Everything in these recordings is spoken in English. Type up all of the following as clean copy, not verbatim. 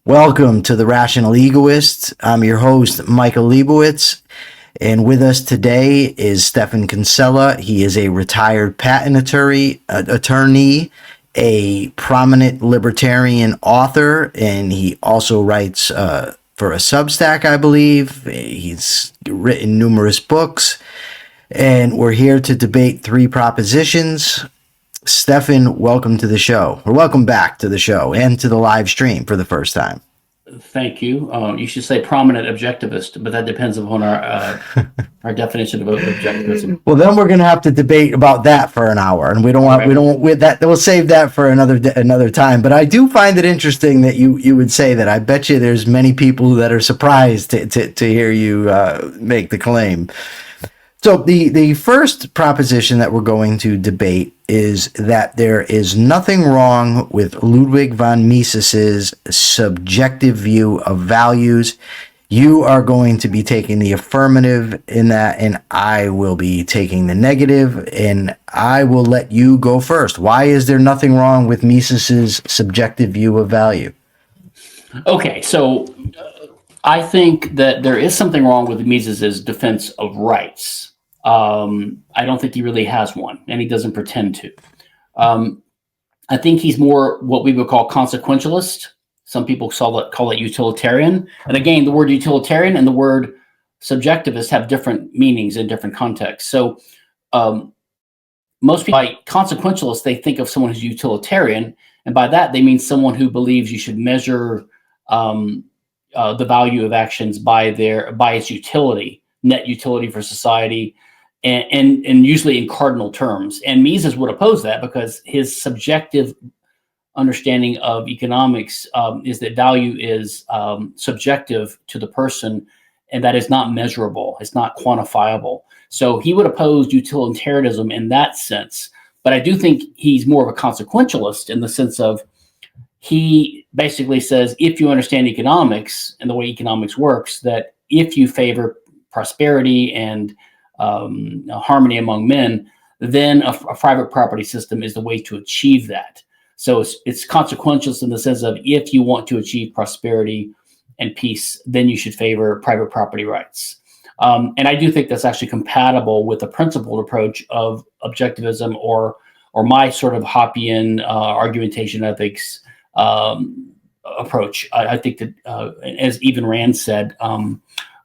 Welcome to the Rational Egoist. I'm your host, Michael Leibowitz, and with us today is Stephan Kinsella. He is a retired patent attorney, a prominent libertarian author, and he also writes for a Substack, I believe. He's written numerous books, and we're here to debate three propositions. Stephan, welcome to the show, or welcome back to the show and to the live stream for the first time. Thank you. You should say prominent objectivist, but that depends upon our definition of objectivism. Well, then we're going to have to debate about that for an hour, and we'll save that for another time. But I do find it interesting that you would say that. I bet you there's many people that are surprised to hear you make the claim. So the first proposition that we're going to debate is that there is nothing wrong with Ludwig von Mises's subjective view of values. You are going to be taking the affirmative in that, and I will be taking the negative, and I will let you go first. Why is there nothing wrong with Mises's subjective view of value? Okay, so I think that there is something wrong with Mises's defense of rights. I don't think he really has one, and he doesn't pretend to. I think he's more what we would call consequentialist. Some people call it utilitarian. And again, the word utilitarian and the word subjectivist have different meanings in different contexts. So most people, by consequentialist, they think of someone who's utilitarian, and by that they mean someone who believes you should measure the value of actions by its utility, net utility for society. And usually in cardinal terms. And Mises would oppose that because his subjective understanding of economics is that value is subjective to the person, and that is not measurable. It's not quantifiable. So he would oppose utilitarianism in that sense. But I do think he's more of a consequentialist in the sense of he basically says, if you understand economics and the way economics works, that if you favor prosperity and harmony among men, then a private property system is the way to achieve that. So it's consequential in the sense of if you want to achieve prosperity and peace, then you should favor private property rights. And I do think that's actually compatible with the principled approach of objectivism or my sort of Hoppian argumentation ethics approach. I think that, as even Rand said,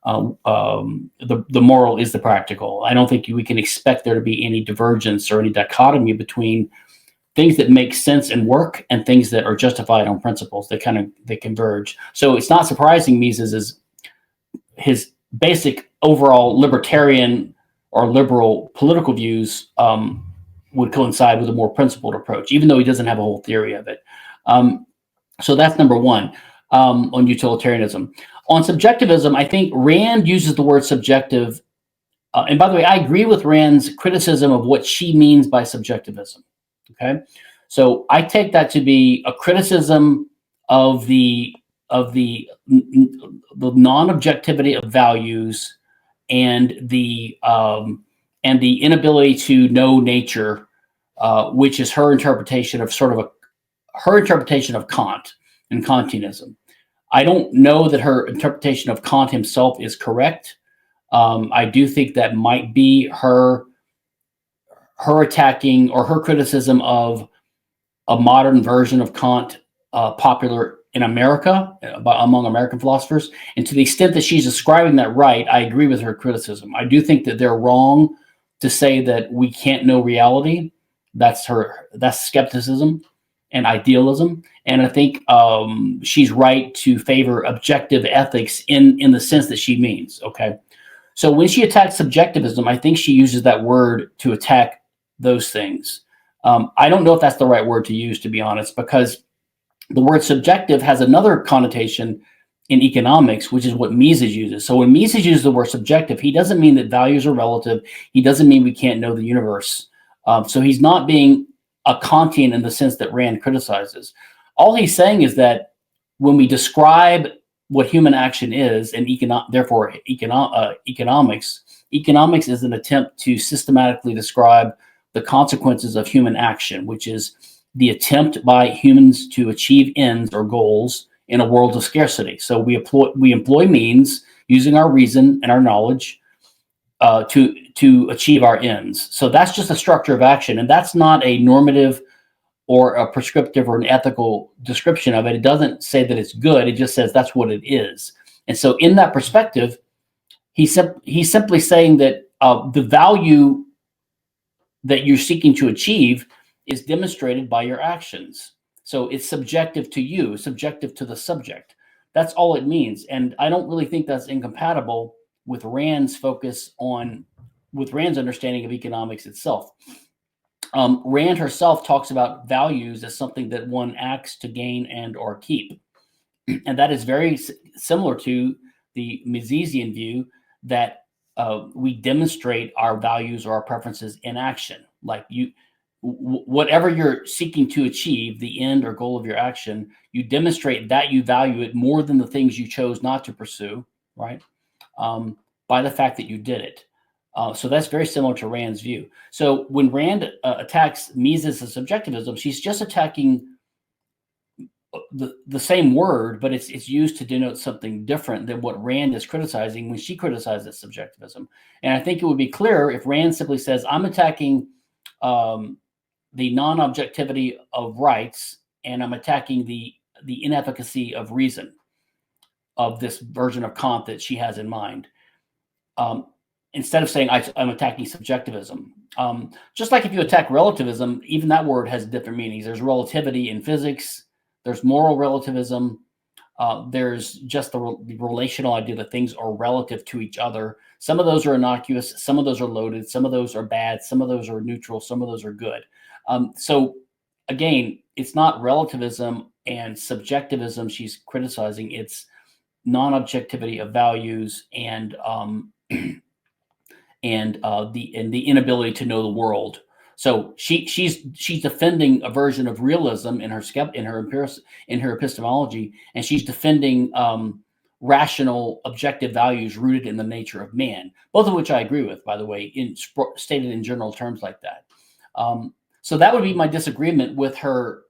the moral is the practical. I don't think we can expect there to be any divergence or any dichotomy between things that make sense and work and things that are justified on principles. They converge. So it's not surprising Mises his basic overall libertarian or liberal political views would coincide with a more principled approach, even though he doesn't have a whole theory of it. So that's number one on utilitarianism. On subjectivism, I think Rand uses the word subjective. And by the way, I agree with Rand's criticism of what she means by subjectivism. Okay, so I take that to be a criticism of the non-objectivity of values and the inability to know nature, which is her interpretation of her interpretation of Kant and Kantianism. I don't know that her interpretation of Kant himself is correct. I do think that might be her attacking or her criticism of a modern version of Kant popular in America among American philosophers. And to the extent that she's describing that right, I agree with her criticism. I do think that they're wrong to say that we can't know reality. That's skepticism and idealism. And I think she's right to favor objective ethics in the sense that she means. Okay. So when she attacks subjectivism, I think she uses that word to attack those things. I don't know if that's the right word to use, to be honest, because the word subjective has another connotation in economics, which is what Mises uses. So when Mises uses the word subjective, he doesn't mean that values are relative. He doesn't mean we can't know the universe. So he's not being a Kantian in the sense that Rand criticizes. All he's saying is that when we describe what human action is, and therefore economics is an attempt to systematically describe the consequences of human action, which is the attempt by humans to achieve ends or goals in a world of scarcity. So we employ means using our reason and our knowledge to achieve our ends. So that's just a structure of action, and that's not a normative or a prescriptive or an ethical description of it. It doesn't say that it's good. It just says that's what it is. And so in that perspective, he's simply saying that the value that you're seeking to achieve is demonstrated by your actions. So it's subjective to you, subjective to the subject. That's all it means. And I don't really think that's incompatible with Rand's understanding of economics itself. Rand herself talks about values as something that one acts to gain and or keep. And that is very similar to the Misesian view that we demonstrate our values or our preferences in action. Like whatever you're seeking to achieve, the end or goal of your action, you demonstrate that you value it more than the things you chose not to pursue, right? By the fact that you did it. So that's very similar to Rand's view. So when Rand attacks Mises as subjectivism, she's just attacking the same word, but it's used to denote something different than what Rand is criticizing when she criticizes subjectivism. And I think it would be clearer if Rand simply says, I'm attacking the non-objectivity of rights, and I'm attacking the inefficacy of reason, of this version of Kant that she has in mind. Instead of saying I'm attacking subjectivism. Just like if you attack relativism, even that word has different meanings. There's relativity in physics. There's moral relativism. There's just the relational idea that things are relative to each other. Some of those are innocuous. Some of those are loaded. Some of those are bad. Some of those are neutral. Some of those are good. So again, it's not relativism and subjectivism she's criticizing. It's non-objectivity of values and the inability to know the world. So she's defending a version of realism in her epistemology, and she's defending rational, objective values rooted in the nature of man. Both of which I agree with, by the way, stated in general terms like that. So that would be my disagreement with her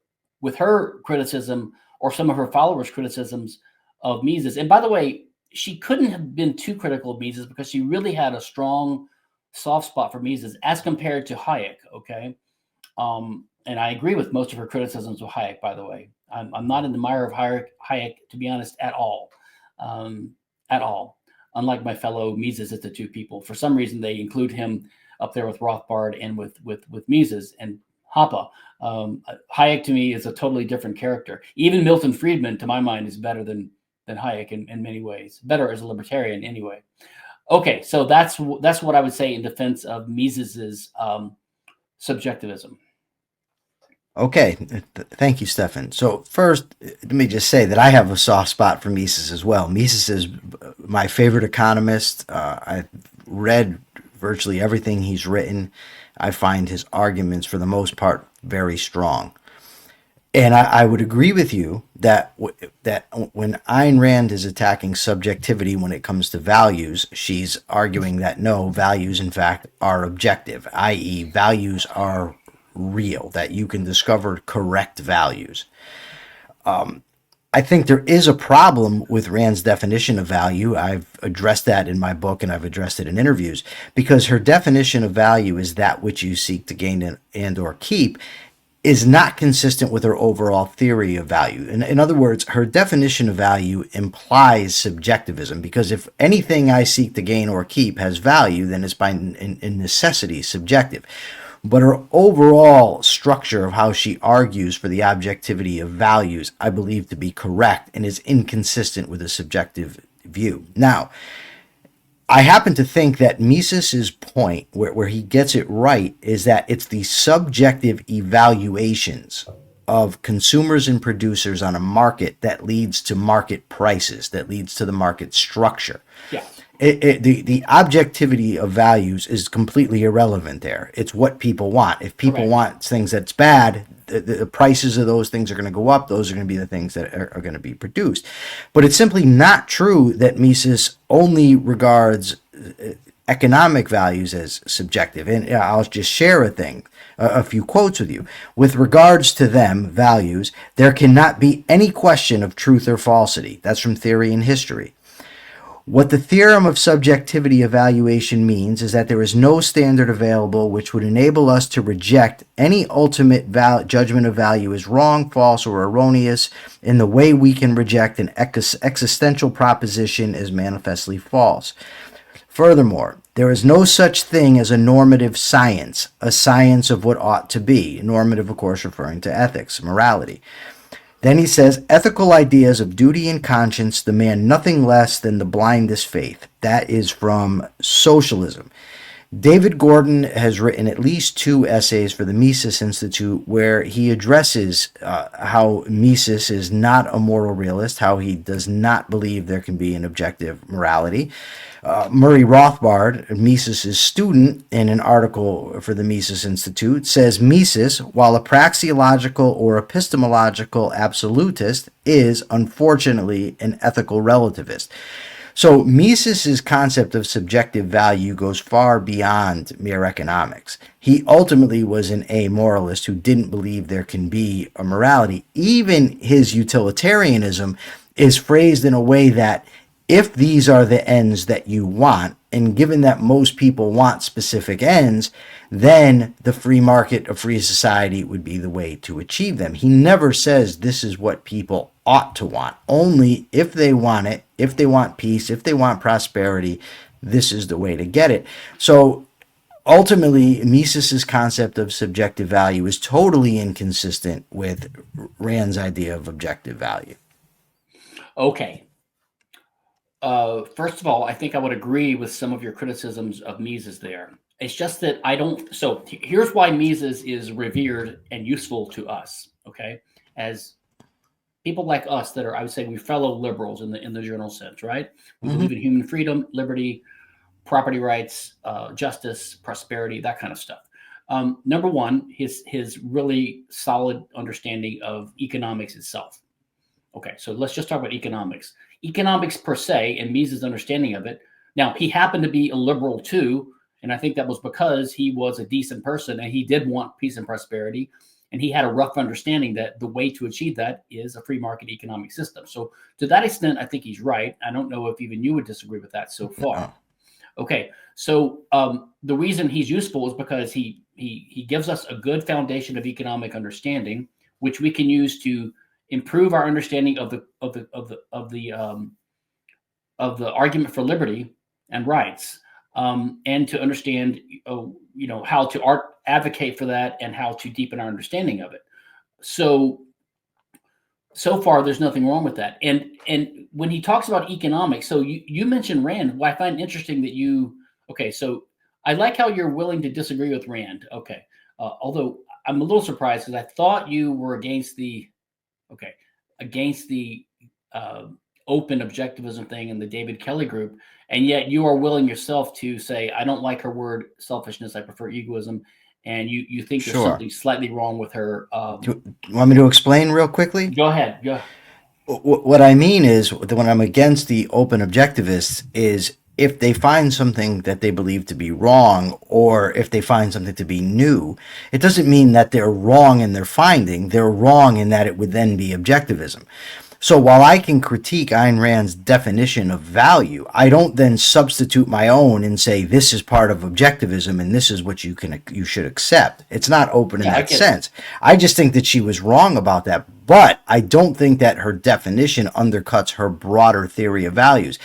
criticism, or some of her followers' criticisms of Mises. And by the way, she couldn't have been too critical of Mises because she really had a strong soft spot for Mises as compared to Hayek. Okay. And I agree with most of her criticisms of Hayek, by the way. I'm not in the mire of Hayek, to be honest, at all. Unlike my fellow Mises Institute people. For some reason, they include him up there with Rothbard and with Mises and Hoppe. Hayek to me is a totally different character. Even Milton Friedman, to my mind, is better than Hayek in many ways. Better as a libertarian anyway. Okay, so that's what I would say in defense of Mises's subjectivism. Okay, thank you, Stephan. So first, let me just say that I have a soft spot for Mises as well. Mises is my favorite economist. I've read virtually everything he's written. I find his arguments, for the most part, very strong. And I would agree with you that when Ayn Rand is attacking subjectivity when it comes to values, she's arguing that no, values, in fact, are objective, i.e. values are real, that you can discover correct values. I think there is a problem with Rand's definition of value. I've addressed that in my book, and I've addressed it in interviews, because her definition of value is that which you seek to gain and or keep, is not consistent with her overall theory of value. In other words, her definition of value implies subjectivism, because if anything I seek to gain or keep has value, then it's by in necessity subjective. But her overall structure of how she argues for the objectivity of values, I believe to be correct and is inconsistent with a subjective view. Now, I happen to think that Mises's point, where he gets it right, is that it's the subjective evaluations of consumers and producers on a market that leads to market prices, that leads to the market structure. Yeah. The objectivity of values is completely irrelevant there. It's what people want. If people want things that's bad, the prices of those things are going to go up. Those are going to be the things that are going to be produced. But it's simply not true that Mises only regards economic values as subjective. And I'll just share a few quotes with you. With regards to them, values, there cannot be any question of truth or falsity. That's from Theory and History. What the theorem of subjectivity evaluation means is that there is no standard available which would enable us to reject any ultimate judgment of value as wrong, false, or erroneous in the way we can reject an existential proposition as manifestly false. Furthermore, there is no such thing as a normative science, a science of what ought to be. Normative, of course, referring to ethics, morality. Then he says, ethical ideas of duty and conscience demand nothing less than the blindest faith. That is from Socialism. David Gordon has written at least 2 essays for the Mises Institute where he addresses how Mises is not a moral realist, how he does not believe there can be an objective morality. Murray Rothbard, Mises' student, in an article for the Mises Institute, says Mises, while a praxeological or epistemological absolutist, is unfortunately an ethical relativist. So Mises' concept of subjective value goes far beyond mere economics. He ultimately was an amoralist who didn't believe there can be a morality. Even his utilitarianism is phrased in a way that if these are the ends that you want, and given that most people want specific ends, then the free market, a free society would be the way to achieve them. He never says this is what people ought to want. Only if they want it, if they want peace, if they want prosperity, this is the way to get it. So ultimately, Mises' concept of subjective value is totally inconsistent with Rand's idea of objective value. Okay. First of all, I think I would agree with some of your criticisms of Mises there. It's just that I don't. So here's why Mises is revered and useful to us. Okay, as people like us that are, I would say, we fellow liberals in the general sense, right? We believe in human freedom, liberty, property rights, justice, prosperity, that kind of stuff. Number one, his really solid understanding of economics itself. Okay, so let's just talk about economics. Economics per se, and Mises' understanding of it. Now, he happened to be a liberal too, and I think that was because he was a decent person and he did want peace and prosperity, and he had a rough understanding that the way to achieve that is a free market economic system. So to that extent, I think he's right. I don't know if even you would disagree with that so far. Okay, so the reason he's useful is because he gives us a good foundation of economic understanding, which we can use to improve our understanding of the argument for liberty and rights, and to understand how to advocate for that and how to deepen our understanding of it. So far, there's nothing wrong with that. And when he talks about economics, so you mentioned Rand. Well, I find interesting that so I like how you're willing to disagree with Rand. Okay, although I'm a little surprised because I thought you were against the open objectivism thing in the David Kelly group, and yet you are willing yourself to say, I don't like her word selfishness, I prefer egoism, and you think there's something slightly wrong with her. Do you want me to explain real quickly? Go ahead. What I mean is, when I'm against the open objectivists, is if they find something that they believe to be wrong, or if they find something to be new, it doesn't mean that they're wrong in their finding. They're wrong in that it would then be objectivism. So while I can critique Ayn Rand's definition of value, I don't then substitute my own and say this is part of objectivism and this is what you should accept. It's not open in that sense. I just think that she was wrong about that, but I don't think that her definition undercuts her broader theory of values.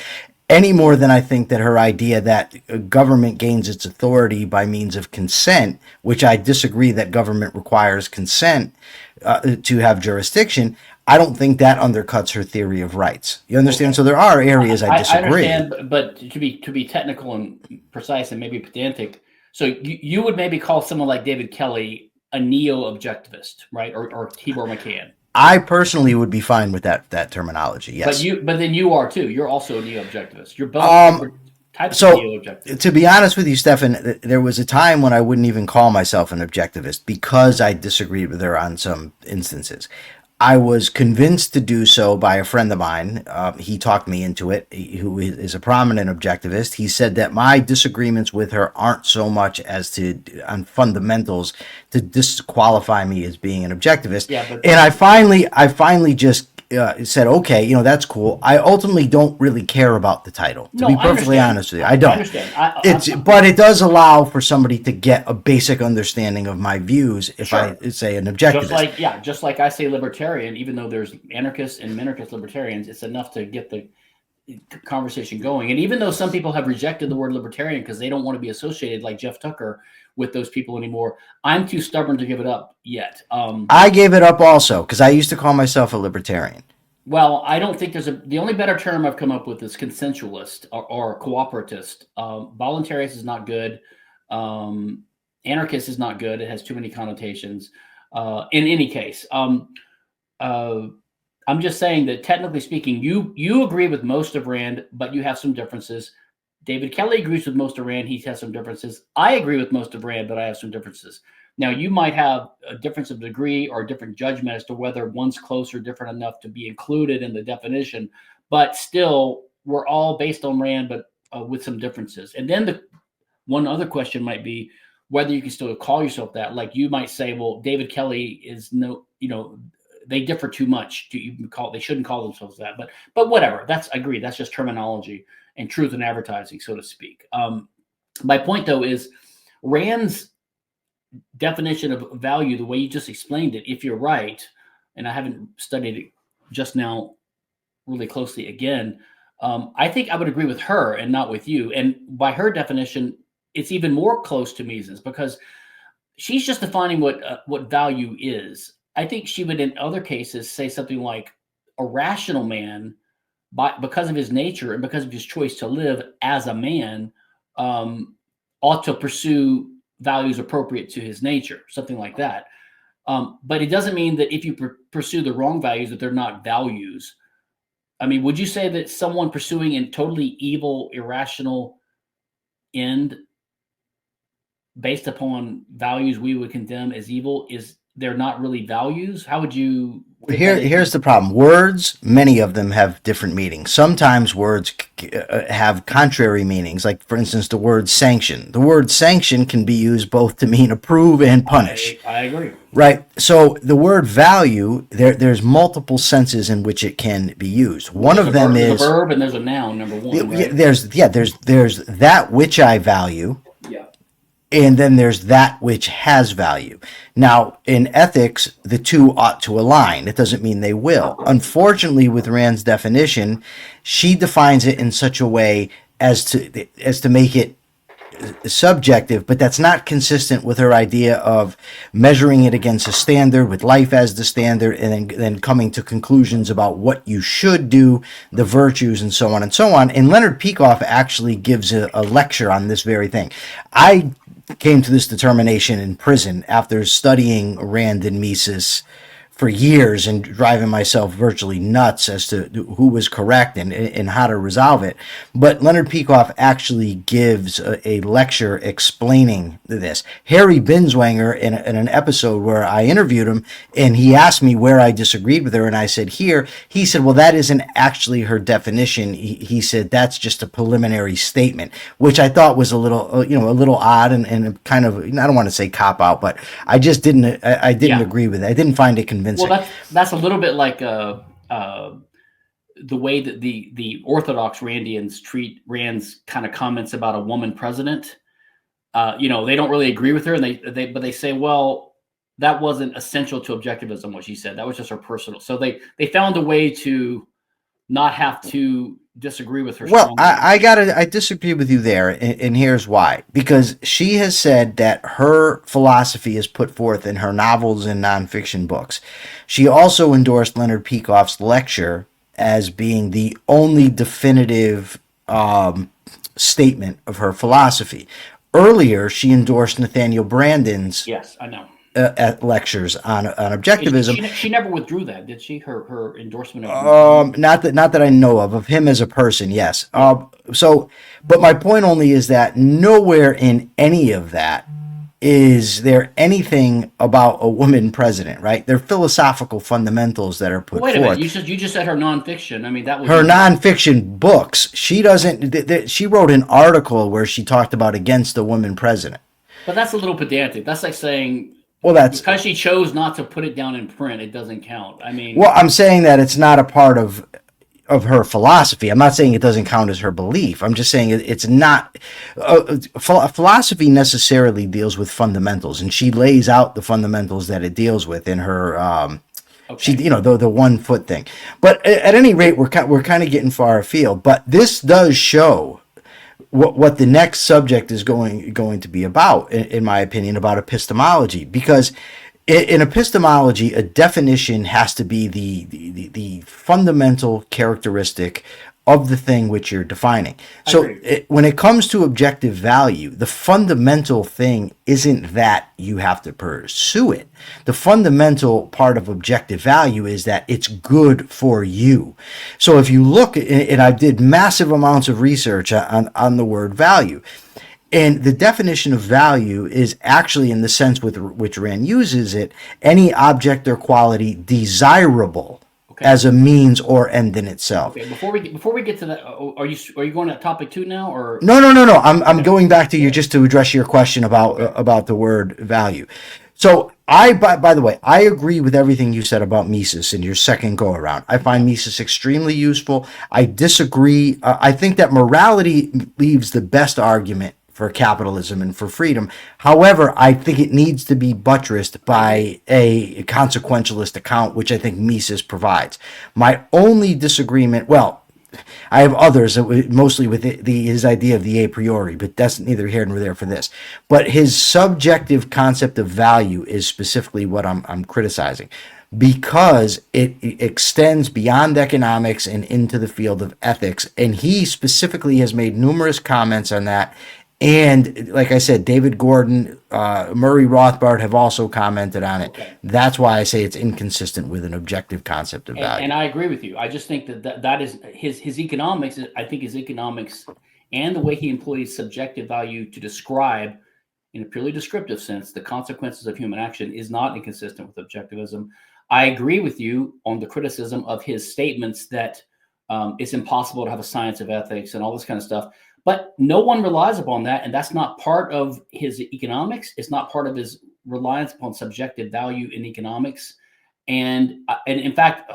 Any more than I think that her idea that government gains its authority by means of consent, which I disagree that government requires consent to have jurisdiction, I don't think that undercuts her theory of rights. You understand? Okay. So there are areas I disagree. I understand, but to be technical and precise and maybe pedantic, so you would maybe call someone like David Kelly a neo-objectivist, right? Or Tibor McCann. I personally would be fine with that terminology. Yes, but then you are too. You're also a neo-objectivist. You're both types of neo-objectivists. To be honest with you, Stephan, there was a time when I wouldn't even call myself an objectivist because I disagreed with her on some instances. I was convinced to do so by a friend of mine. He talked me into it, who is a prominent objectivist. He said that my disagreements with her aren't so much as to on fundamentals to disqualify me as being an objectivist. Yeah, but And I finally just said, okay, that's cool. I ultimately don't really care about the title, to be perfectly honest with you. I don't. I understand. But it does allow for somebody to get a basic understanding of my views if Sure. I say an objectivist. Just like I say libertarian, even though there's anarchists and minarchist libertarians, it's enough to get the conversation going. And even though some people have rejected the word libertarian because they don't want to be associated, like Jeff Tucker, with those people anymore, I'm too stubborn to give it up yet. I gave it up also because I used to call myself a libertarian. Well, I don't think the only better term I've come up with is consensualist or cooperativist. Voluntarist is not good. Anarchist is not good. It has too many connotations. In any case, I'm just saying that technically speaking, you agree with most of Rand, but you have some differences. David Kelly agrees with most of Rand. He has some differences. I agree with most of Rand, but I have some differences. Now, you might have a difference of degree or a different judgment as to whether one's close or different enough to be included in the definition, but still, we're all based on Rand, but with some differences. And then one other question might be whether you can still call yourself that. Like you might say, well, David Kelly is they differ too much to even they shouldn't call themselves that. But whatever. I agree. That's just terminology and truth in advertising, so to speak. My point, though, is Rand's definition of value, the way you just explained it, if you're right, and I haven't studied it just now really closely again, I think I would agree with her and not with you. And by her definition, it's even more close to Mises because she's just defining what value is. I think she would, in other cases, say something like a rational man, because of his nature and because of his choice to live as a man, ought to pursue values appropriate to his nature, something like that. But it doesn't mean that if you pursue the wrong values, that they're not values. I mean, would you say that someone pursuing a totally evil, irrational end based upon values we would condemn as evil they're not really values? How would you? Here's the problem. Words, many of them have different meanings. Sometimes words have contrary meanings. Like, for instance, the word sanction. The word sanction can be used both to mean approve and punish. I agree. Right. So the word value, there's multiple senses in which it can be used. One of them is a verb and there's a noun. Number one. Right? There's that which I value. Yeah. And then there's that which has value. Now, in ethics, the two ought to align. It doesn't mean they will. Unfortunately, with Rand's definition, she defines it in such a way as to make it subjective, but that's not consistent with her idea of measuring it against a standard, with life as the standard, and then coming to conclusions about what you should do, the virtues, and so on and so on. And Leonard Peikoff actually gives a lecture on this very thing. I came to this determination in prison after studying Rand and Mises for years and driving myself virtually nuts as to who was correct and how to resolve it. But Leonard Peikoff actually gives a lecture explaining this. Harry Binswanger, in an episode where I interviewed him, and he asked me where I disagreed with her, and I said here, he said, well, that isn't actually her definition. He said, that's just a preliminary statement, which I thought was a little odd and kind of, I don't want to say cop out, but I just didn't agree with it. I didn't find it convincing. Well, that's a little bit like the way that the Orthodox Randians treat Rand's kind of comments about a woman president. They don't really agree with her, and but they say, well, that wasn't essential to objectivism, what she said. That was just her personal. So they found a way to not have to disagree with her. Well, I disagree with you there, and here's why. Because she has said that her philosophy is put forth in her novels and nonfiction books. She also endorsed Leonard Peikoff's lecture as being the only definitive statement of her philosophy. Earlier, she endorsed Nathaniel Branden's yes, I know. Lectures on objectivism. She never withdrew that, did she? Her endorsement of not that I know of him as a person. Yes. But my point only is that nowhere in any of that is there anything about a woman president, right? They're philosophical fundamentals that are put Wait a forth. minute. You just said her nonfiction. I mean, that was Her nonfiction books. She doesn't. She wrote an article where she talked about against a woman president. But that's a little pedantic. That's like saying, well, that's because she chose not to put it down in print, it doesn't count. I mean, well, I'm saying that it's not a part of her philosophy. I'm not saying it doesn't count as her belief. I'm just saying it's not. Philosophy necessarily deals with fundamentals, and she lays out the fundamentals that it deals with in her. She, the 1 foot thing. But at any rate, we're kind of getting far afield. But this does show what the next subject is going to be about, in my opinion, about epistemology, because in epistemology, a definition has to be the fundamental characteristic of the thing which you're defining. So when it comes to objective value, the fundamental thing isn't that you have to pursue it. The fundamental part of objective value is that it's good for you. So if you look, and I did massive amounts of research on the word value, and the definition of value is actually, in the sense with which Rand uses it, any object or quality desirable as a means or end in itself. Okay, before we get to that, are you going to topic 2 now, or No. I'm going back to you just to address your question about the word value. So by the way, I agree with everything you said about Mises in your second go around. I find Mises extremely useful. I disagree. I think that morality leaves the best argument for capitalism and for freedom. However, I think it needs to be buttressed by a consequentialist account, which I think Mises provides. My only disagreement, well, I have others, mostly with his idea of the a priori, but that's neither here nor there for this. But his subjective concept of value is specifically what I'm criticizing, because it extends beyond economics and into the field of ethics. And he specifically has made numerous comments on that. And like I said, David Gordon, Murray Rothbard have also commented on it. Okay. That's why I say it's inconsistent with an objective concept of value. And I agree with you. I just think that is his economics. I think his economics and the way he employs subjective value to describe, in a purely descriptive sense, the consequences of human action is not inconsistent with objectivism. I agree with you on the criticism of his statements that it's impossible to have a science of ethics and all this kind of stuff. But no one relies upon that, and that's not part of his economics. It's not part of his reliance upon subjective value in economics. And in fact,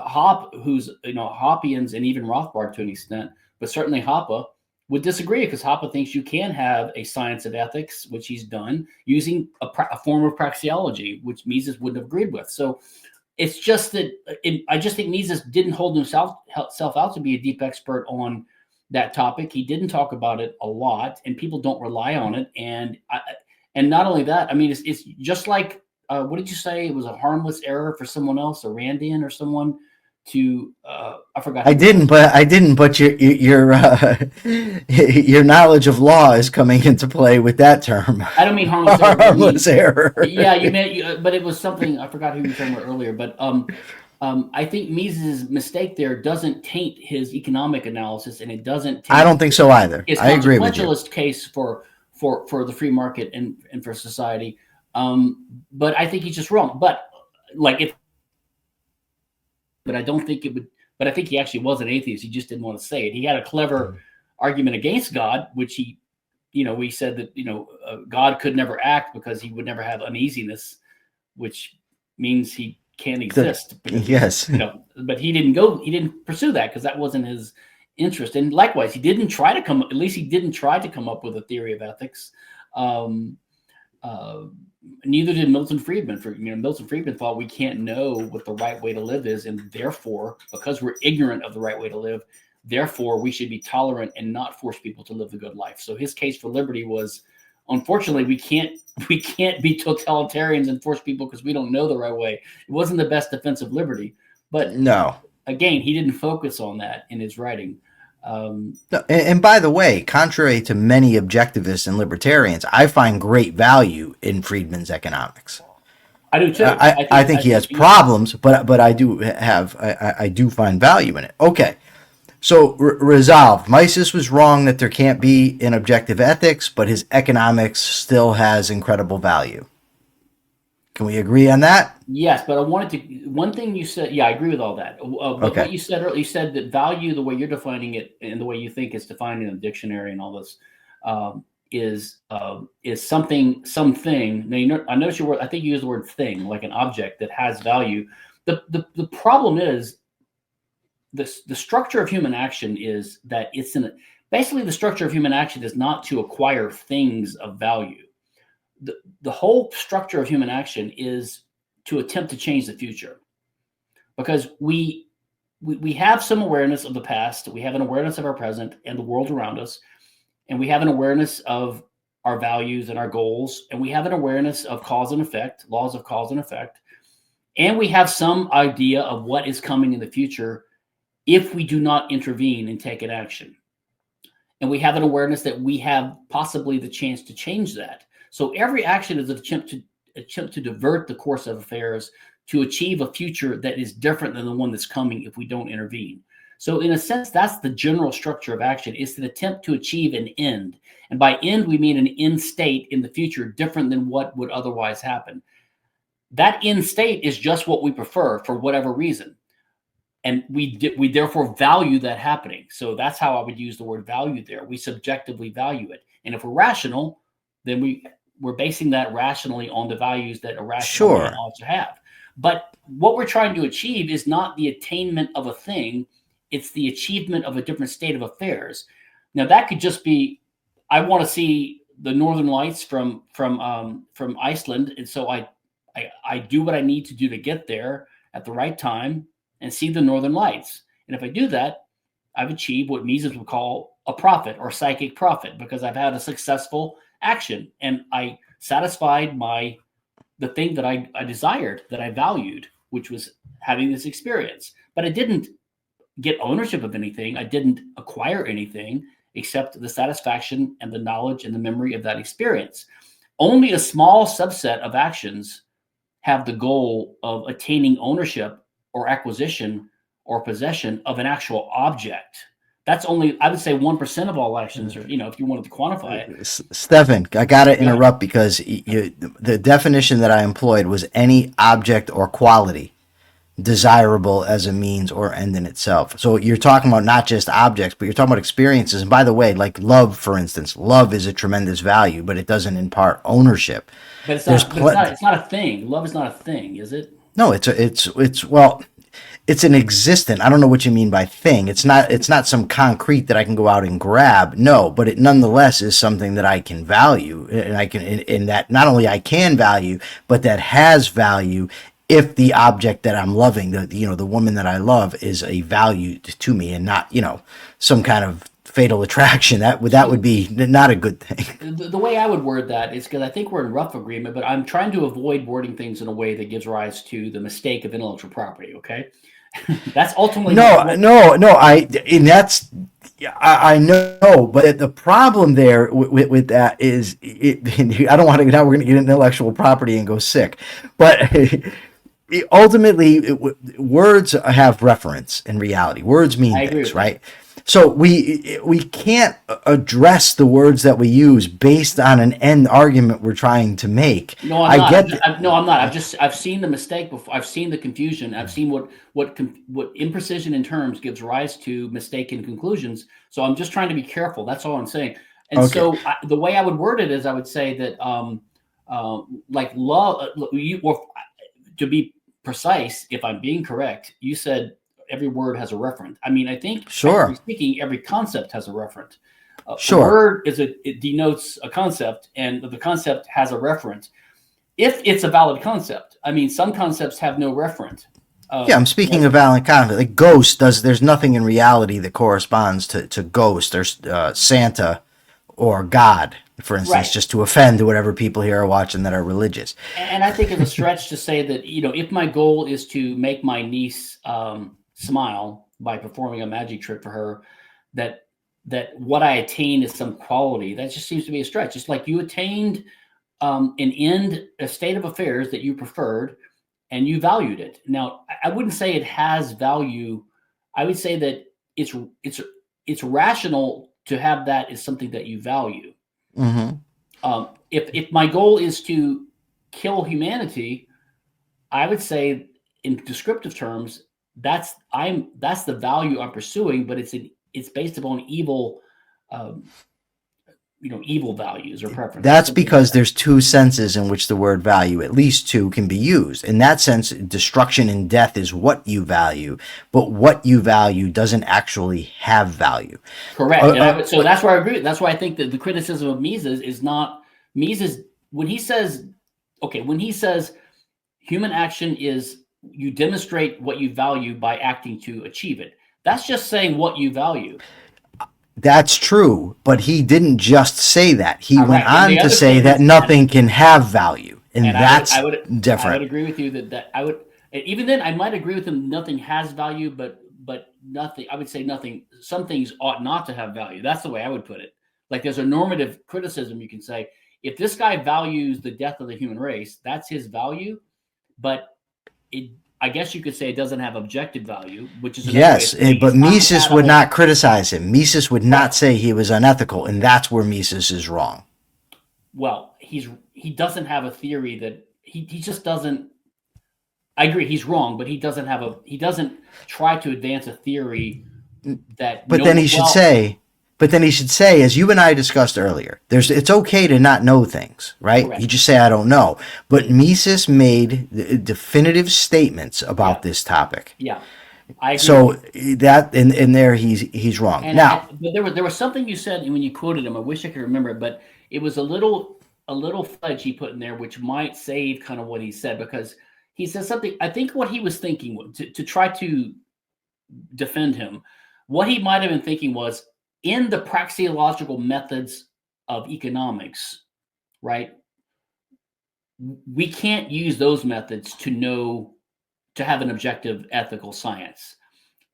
who's Hoppians and even Rothbard to an extent, but certainly Hoppe would disagree, because Hoppe thinks you can have a science of ethics, which he's done using a form of praxeology, which Mises wouldn't have agreed with. So it's just that I just think Mises didn't hold himself out to be a deep expert on that topic. He didn't talk about it a lot, and people don't rely on it. And not only that, I mean, it's just like, what did you say? It was a harmless error for someone else, a Randian or someone, to I forgot. I didn't, but your knowledge of law is coming into play with that term. I don't mean harmless error. Harmless error. Yeah, you meant, but it was something, I forgot who you were talking about earlier. But I think Mises' mistake there doesn't taint his economic analysis, and it doesn't taint, I don't think so either. I agree with you. Consequentialist case for the free market and for society. But I think he's just wrong. But I don't think it would. But I think he actually was an atheist. He just didn't want to say it. He had a clever argument against God, which he said that God could never act because he would never have uneasiness, which means he can't exist. Yes. But he didn't pursue that because that wasn't his interest. And likewise, he didn't try to come up with a theory of ethics. Neither did Milton Friedman. Milton Friedman thought we can't know what the right way to live is, and therefore, because we're ignorant of the right way to live, therefore we should be tolerant and not force people to live the good life. So his case for liberty was, unfortunately, we can't be totalitarians and force people because we don't know the right way. It wasn't the best defense of liberty, but no. Again, he didn't focus on that in his writing. And by the way, contrary to many objectivists and libertarians, I find great value in Friedman's economics. I do too. I think he has problems, but I do find value in it. Okay, So resolved. Mises was wrong that there can't be an objective ethics, but his economics still has incredible value. Can we agree on that? Yes, but I wanted to, one thing you said, yeah, I agree with all that. But Okay. what you said earlier, you said that value, the way you're defining it and the way you think it's defined in the dictionary and all this, is something. Now, I notice your word, I think you used the word thing, like an object that has value. The problem is the structure of human action is that basically the structure of human action is not to acquire things of value. The whole structure of human action is to attempt to change the future, because we have some awareness of the past, we have an awareness of our present and the world around us, and we have an awareness of our values and our goals, and we have an awareness of cause and effect, laws of cause and effect, and we have some idea of what is coming in the future if we do not intervene and take an action. And we have an awareness that we have possibly the chance to change that. So every action is an attempt to divert the course of affairs to achieve a future that is different than the one that's coming if we don't intervene. So in a sense, that's the general structure of action, is an attempt to achieve an end. And by end, we mean an end state in the future different than what would otherwise happen. That end state is just what we prefer for whatever reason. And we therefore value that happening. So that's how I would use the word value there. We subjectively value it. And if we're rational, then we're basing that rationally on the values that a rational man ought to have. But what we're trying to achieve is not the attainment of a thing. It's the achievement of a different state of affairs. Now, that could just be, I want to see the Northern Lights from Iceland. And so I do what I need to do to get there at the right time and see the Northern Lights. And if I do that, I've achieved what Mises would call a profit or psychic profit, because I've had a successful action and I satisfied the thing that I desired, that I valued, which was having this experience. But I didn't get ownership of anything. I didn't acquire anything except the satisfaction and the knowledge and the memory of that experience. Only a small subset of actions have the goal of attaining ownership or acquisition or possession of an actual object. That's only, I would say, 1% of all actions, or, if you wanted to quantify it. Stephan, I got to interrupt because the definition that I employed was any object or quality desirable as a means or end in itself. So you're talking about not just objects, but you're talking about experiences. And by the way, like love, for instance, love is a tremendous value, but it doesn't impart ownership. But it's not a thing. Love is not a thing, is it? No, it's an existent. I don't know what you mean by thing. It's not some concrete that I can go out and grab. No, but it nonetheless is something that I can value, and I can, in that not only I can value, but that has value if the object that I'm loving, the woman that I love, is a value to me, and not some kind of fatal attraction. That would be not a good thing. The way I would word that is, because I think we're in rough agreement, but I'm trying to avoid wording things in a way that gives rise to the mistake of intellectual property. Okay. That's ultimately I know, but the problem there with that is I don't want to. Now we're going to get into intellectual property and go sick, but ultimately, words have reference in reality. Words mean things, right? So we can't address the words that we use based on an end argument we're trying to make. No, I'm not. I've seen the mistake before. I've seen the confusion. I've seen what imprecision in terms gives rise to mistaken conclusions. So I'm just trying to be careful. That's all I'm saying. And okay. So the way I would word it is, I would say that like love. To be precise, if I'm being correct, you said every word has a referent. I mean, I think, sure, speaking, every concept has a referent. Sure. A word it denotes a concept, and the concept has a referent. If it's a valid concept, I mean, some concepts have no referent. I'm speaking of valid concept. Like ghost there's nothing in reality that corresponds to ghost or Santa or God, for instance, right, just to offend whatever people here are watching that are religious. And I think it's a stretch to say that, if my goal is to make my niece smile by performing a magic trick for her, that what I attain is some quality. That just seems to be a stretch. It's like you attained a state of affairs that you preferred, and you valued it. Now, I wouldn't say it has value. I would say that it's rational to have that as something that you value. If my goal is to kill humanity, I would say in descriptive terms, that's the value I'm pursuing, but it's based upon evil, evil values or preferences. That's because there's two senses in which the word value, at least two, can be used. In that sense, destruction and death is what you value, but what you value doesn't actually have value. Correct. So that's where I agree. That's why I think that the criticism of Mises is not Mises when he says human action is you demonstrate what you value by acting to achieve it. That's just saying what you value. That's true, but he didn't just say that. He went on to say that nothing can have value, and that's different. I would agree with you that I would. Even then, I might agree with him. Nothing has value, but nothing. I would say nothing. Some things ought not to have value. That's the way I would put it. Like there's a normative criticism. You can say if this guy values the death of the human race, that's his value, but I guess you could say it doesn't have objective value, which is yes, but Mises would not criticize him. Mises would not say he was unethical, and that's where Mises is wrong. Well, he doesn't have a theory that he just doesn't. I agree, he's wrong, but he doesn't try to advance a theory that. But then he should say. But then he should say, as you and I discussed earlier, it's okay to not know things, right? Correct. You just say, I don't know. But Mises made definitive statements about this topic. Yeah, I agree. So that in there he's wrong. But there was something you said when you quoted him. I wish I could remember it, but it was a little fudge he put in there, which might save kind of what he said, because he said something. I think what he was thinking to try to defend him, what he might have been thinking was, in the praxeological methods of economics, right? We can't use those methods to have an objective ethical science.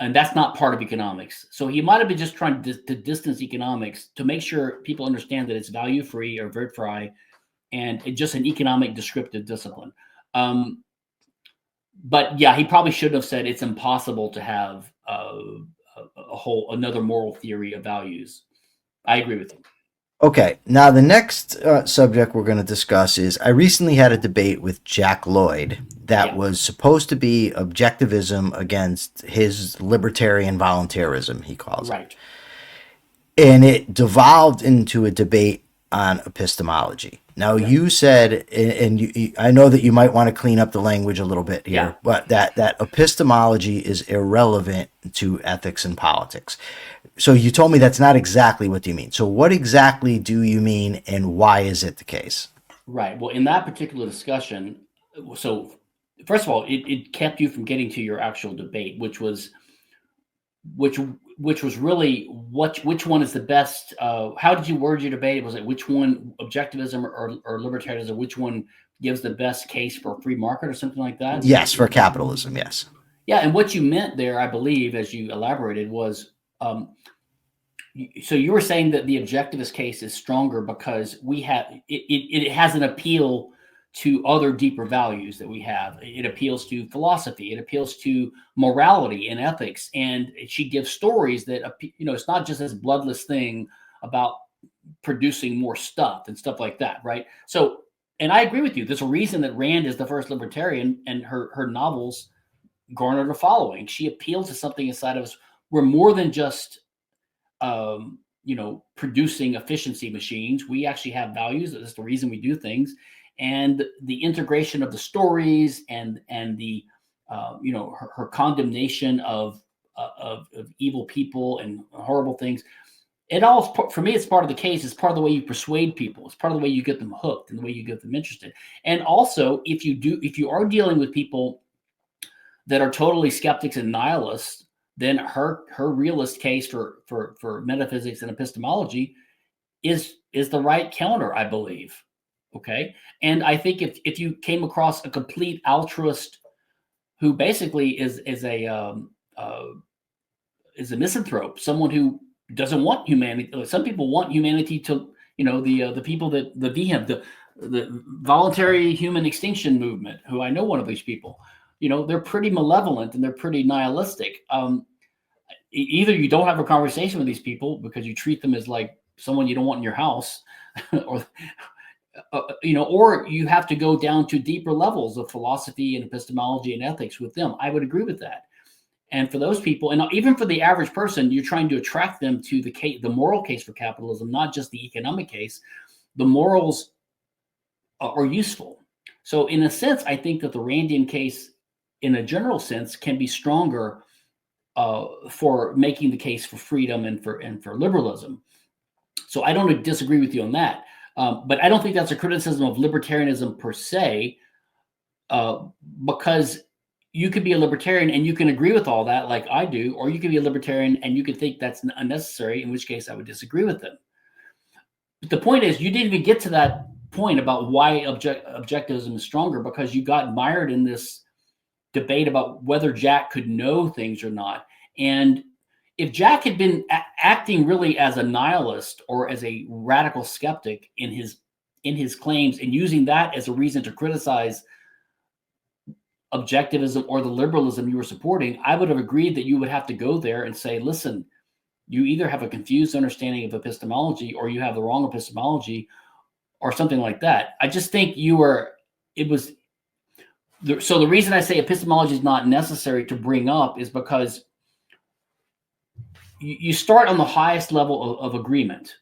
And that's not part of economics. So he might have been just trying to distance economics to make sure people understand that it's value-free or wertfrei, and it's just an economic descriptive discipline. But yeah, he probably should have said it's impossible to have another moral theory of values. I agree with you. Okay, now the next subject we're going to discuss is, I recently had a debate with Jack Lloyd that was supposed to be objectivism against his libertarian voluntarism, he calls it. And it devolved into a debate on epistemology. Now, you said, and I know that you might want to clean up the language a little bit here, but that epistemology is irrelevant to ethics and politics. So you told me that's not exactly what you mean. So what exactly do you mean, and why is it the case? Right. Well, in that particular discussion, so first of all, it kept you from getting to your actual debate, which was really which one is the best. How did you word your debate? Was it which one, objectivism or libertarianism, which one gives the best case for a free market or something like that? Yes, for capitalism, yes. Yeah, and what you meant there, I believe, as you elaborated, was so you were saying that the objectivist case is stronger because it has an appeal to other deeper values that we have. It appeals to philosophy. It appeals to morality and ethics. And she gives stories that, it's not just this bloodless thing about producing more stuff and stuff like that, right? So, and I agree with you. There's a reason that Rand is the first libertarian, and her novels garnered a following. She appeals to something inside of us. We're more than just, producing efficiency machines. We actually have values. That's the reason we do things. And the integration of the stories and the her condemnation of evil people and horrible things. It all, for me, it's part of the case. It's part of the way you persuade people. It's part of the way you get them hooked and the way you get them interested. And also, if you are dealing with people that are totally skeptics and nihilists, then her realist case for metaphysics and epistemology is the right counter, I believe. Okay. And I think if you came across a complete altruist who basically is a misanthrope, someone who doesn't want humanity. Some people want humanity to, the people that the VM, the voluntary human extinction movement, who I know one of these people, they're pretty malevolent and they're pretty nihilistic. either you don't have a conversation with these people because you treat them as like someone you don't want in your house, or or you have to go down to deeper levels of philosophy and epistemology and ethics with them. I would agree with that. And for those people, and even for the average person, you're trying to attract them to the moral case for capitalism, not just the economic case. The morals are useful. So in a sense, I think that the Randian case, in a general sense, can be stronger for making the case for freedom and for liberalism. So I don't disagree with you on that. But I don't think that's a criticism of libertarianism per se, because you could be a libertarian and you can agree with all that like I do, or you could be a libertarian and you could think that's unnecessary, in which case I would disagree with them. But the point is, you didn't even get to that point about why objectivism is stronger, because you got mired in this debate about whether Jack could know things or not. And if Jack had been acting really as a nihilist or as a radical skeptic in his claims, and using that as a reason to criticize objectivism or the liberalism you were supporting, I would have agreed that you would have to go there and say, listen, you either have a confused understanding of epistemology or you have the wrong epistemology, or something like that. I just think so the reason I say epistemology is not necessary to bring up is because you start on the highest level of agreement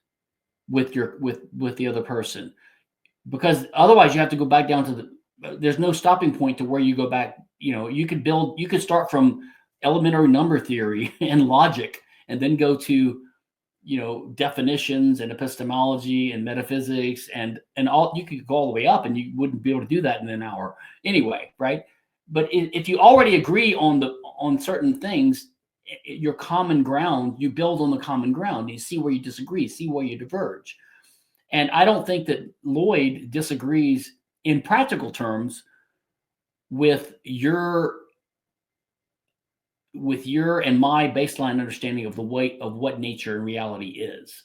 with the other person, because otherwise you have to go back down to there's no stopping point to where you go back. You could start from elementary number theory and logic, and then go to definitions and epistemology and metaphysics and all. You could go all the way up, and you wouldn't be able to do that in an hour anyway, right? But if you already agree on certain things, your common ground, you build on the common ground. You see where you disagree, see where you diverge. And I don't think that Lloyd disagrees in practical terms with your and my baseline understanding of the way of what nature and reality is.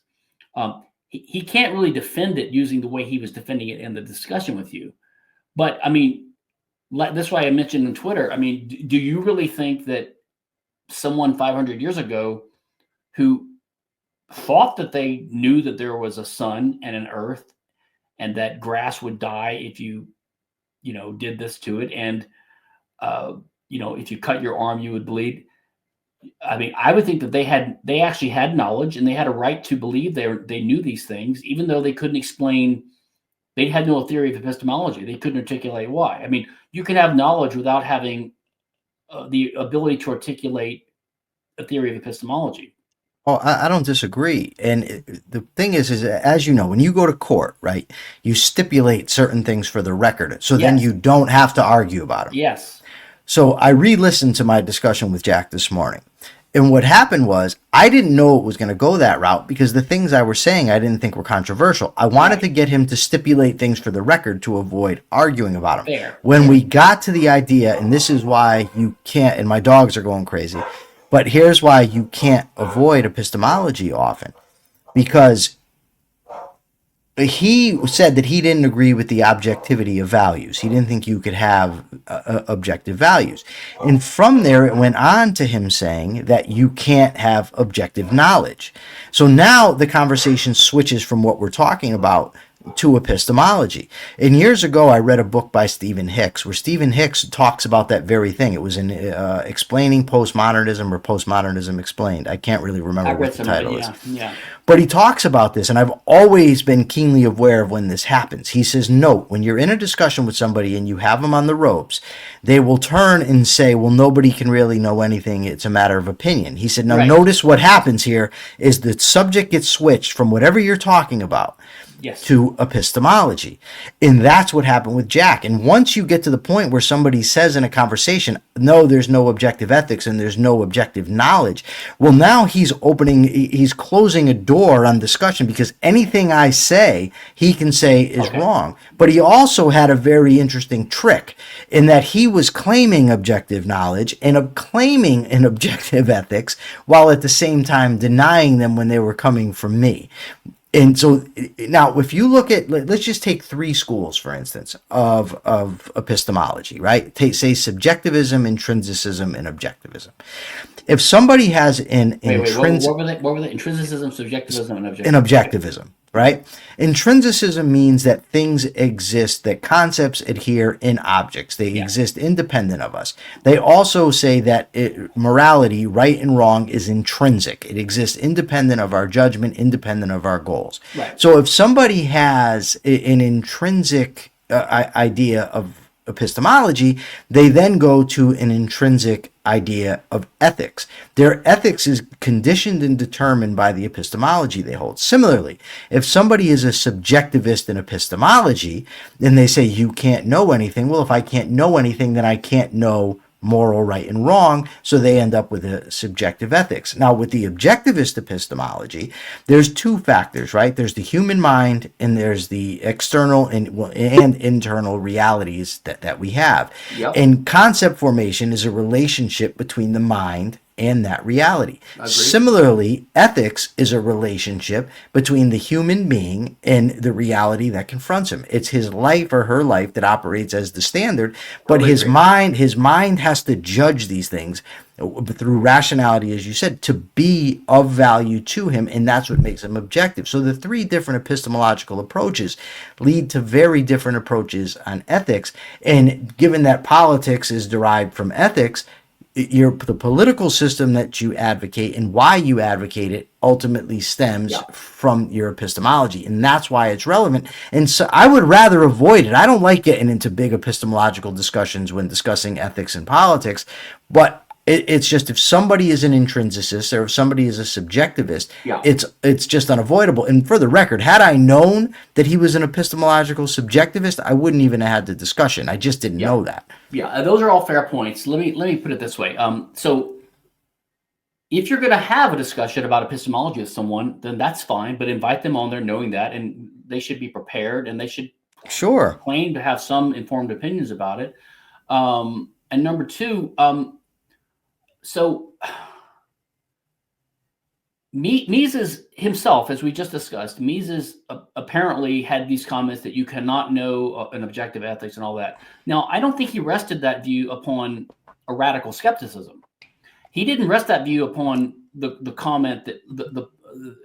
He can't really defend it using the way he was defending it in the discussion with you. But I mean, that's why I mentioned on Twitter. I mean, do you really think that someone 500 years ago who thought that they knew that there was a sun and an earth, and that grass would die if you did this to it, and if you cut your arm you would bleed? I mean, I would think that they actually had knowledge, and they had a right to believe they knew these things, even though they couldn't explain. They had no theory of epistemology. They couldn't articulate why. I mean, you can have knowledge without having the ability to articulate a theory of epistemology. Oh, I don't disagree. And the thing is, as you know, when you go to court, right, you stipulate certain things for the record. So then you don't have to argue about them. Yes. So I re-listened to my discussion with Jack this morning. And what happened was, I didn't know it was going to go that route, because the things I was saying I didn't think were controversial. I wanted to get him to stipulate things for the record to avoid arguing about them. Fair. When we got to the idea, and this is why you can't, and my dogs are going crazy, but here's why you can't avoid epistemology often. Because he said that he didn't agree with the objectivity of values. He didn't think you could have objective values. And from there, it went on to him saying that you can't have objective knowledge. So now the conversation switches from what we're talking about to epistemology. And years ago, I read a book by Stephen Hicks, where Stephen Hicks talks about that very thing. It was in Explaining Postmodernism, or Postmodernism Explained. I can't really remember what the title is. Yeah. But he talks about this, and I've always been keenly aware of when this happens. He says, note, when you're in a discussion with somebody and you have them on the ropes, they will turn and say, well, nobody can really know anything. It's a matter of opinion. He said, now notice what happens here is the subject gets switched from whatever you're talking about to epistemology. And that's what happened with Jack. And once you get to the point where somebody says in a conversation, no, there's no objective ethics and there's no objective knowledge, well, now he's closing a door on discussion, because anything I say, he can say is wrong. But he also had a very interesting trick in that he was claiming objective knowledge and claiming an objective ethics, while at the same time denying them when they were coming from me. And so now, if you look at, let's just take three schools, for instance, of epistemology, right? Say subjectivism, intrinsicism, and objectivism. If somebody has an intrinsic, what were they? Intrinsicism, subjectivism, and objectivism. an objectivism, right? Intrinsicism means that things exist, that concepts adhere in objects. They exist independent of us. They also say that morality, right and wrong, is intrinsic. It exists independent of our judgment, independent of our goals. Right. So if somebody has an intrinsic idea of epistemology, they then go to an intrinsic idea of ethics. Their ethics is conditioned and determined by the epistemology they hold. Similarly, if somebody is a subjectivist in epistemology, then they say you can't know anything. Well, if I can't know anything, then I can't know moral right and wrong, so they end up with a subjective ethics. Now, with the objectivist epistemology, there's two factors, right? There's the human mind, and there's the external and internal realities that we have. Yep. And concept formation is a relationship between the mind and that reality. Agreed. Similarly, ethics is a relationship between the human being and the reality that confronts him. It's his life or her life that operates as the standard, but his mind has to judge these things through rationality, as you said, to be of value to him, and that's what makes him objective. So the three different epistemological approaches lead to very different approaches on ethics, and given that politics is derived from ethics, the political system that you advocate and why you advocate it ultimately stems from your epistemology, and that's why it's relevant. And so I would rather avoid it. I don't like getting into big epistemological discussions when discussing ethics and politics, but it's just, if somebody is an intrinsicist or if somebody is a subjectivist, it's just unavoidable. And for the record, had I known that he was an epistemological subjectivist, I wouldn't even have had the discussion. I just didn't know that. Yeah, those are all fair points. Let me put it this way. So if you're going to have a discussion about epistemology with someone, then that's fine. But invite them on there knowing that, and they should be prepared, and they should claim to have some informed opinions about it. And number two, so Mises himself, as we just discussed, Mises apparently had these comments that you cannot know an objective ethics and all that. Now, I don't think he rested that view upon a radical skepticism. He didn't rest that view upon the comment that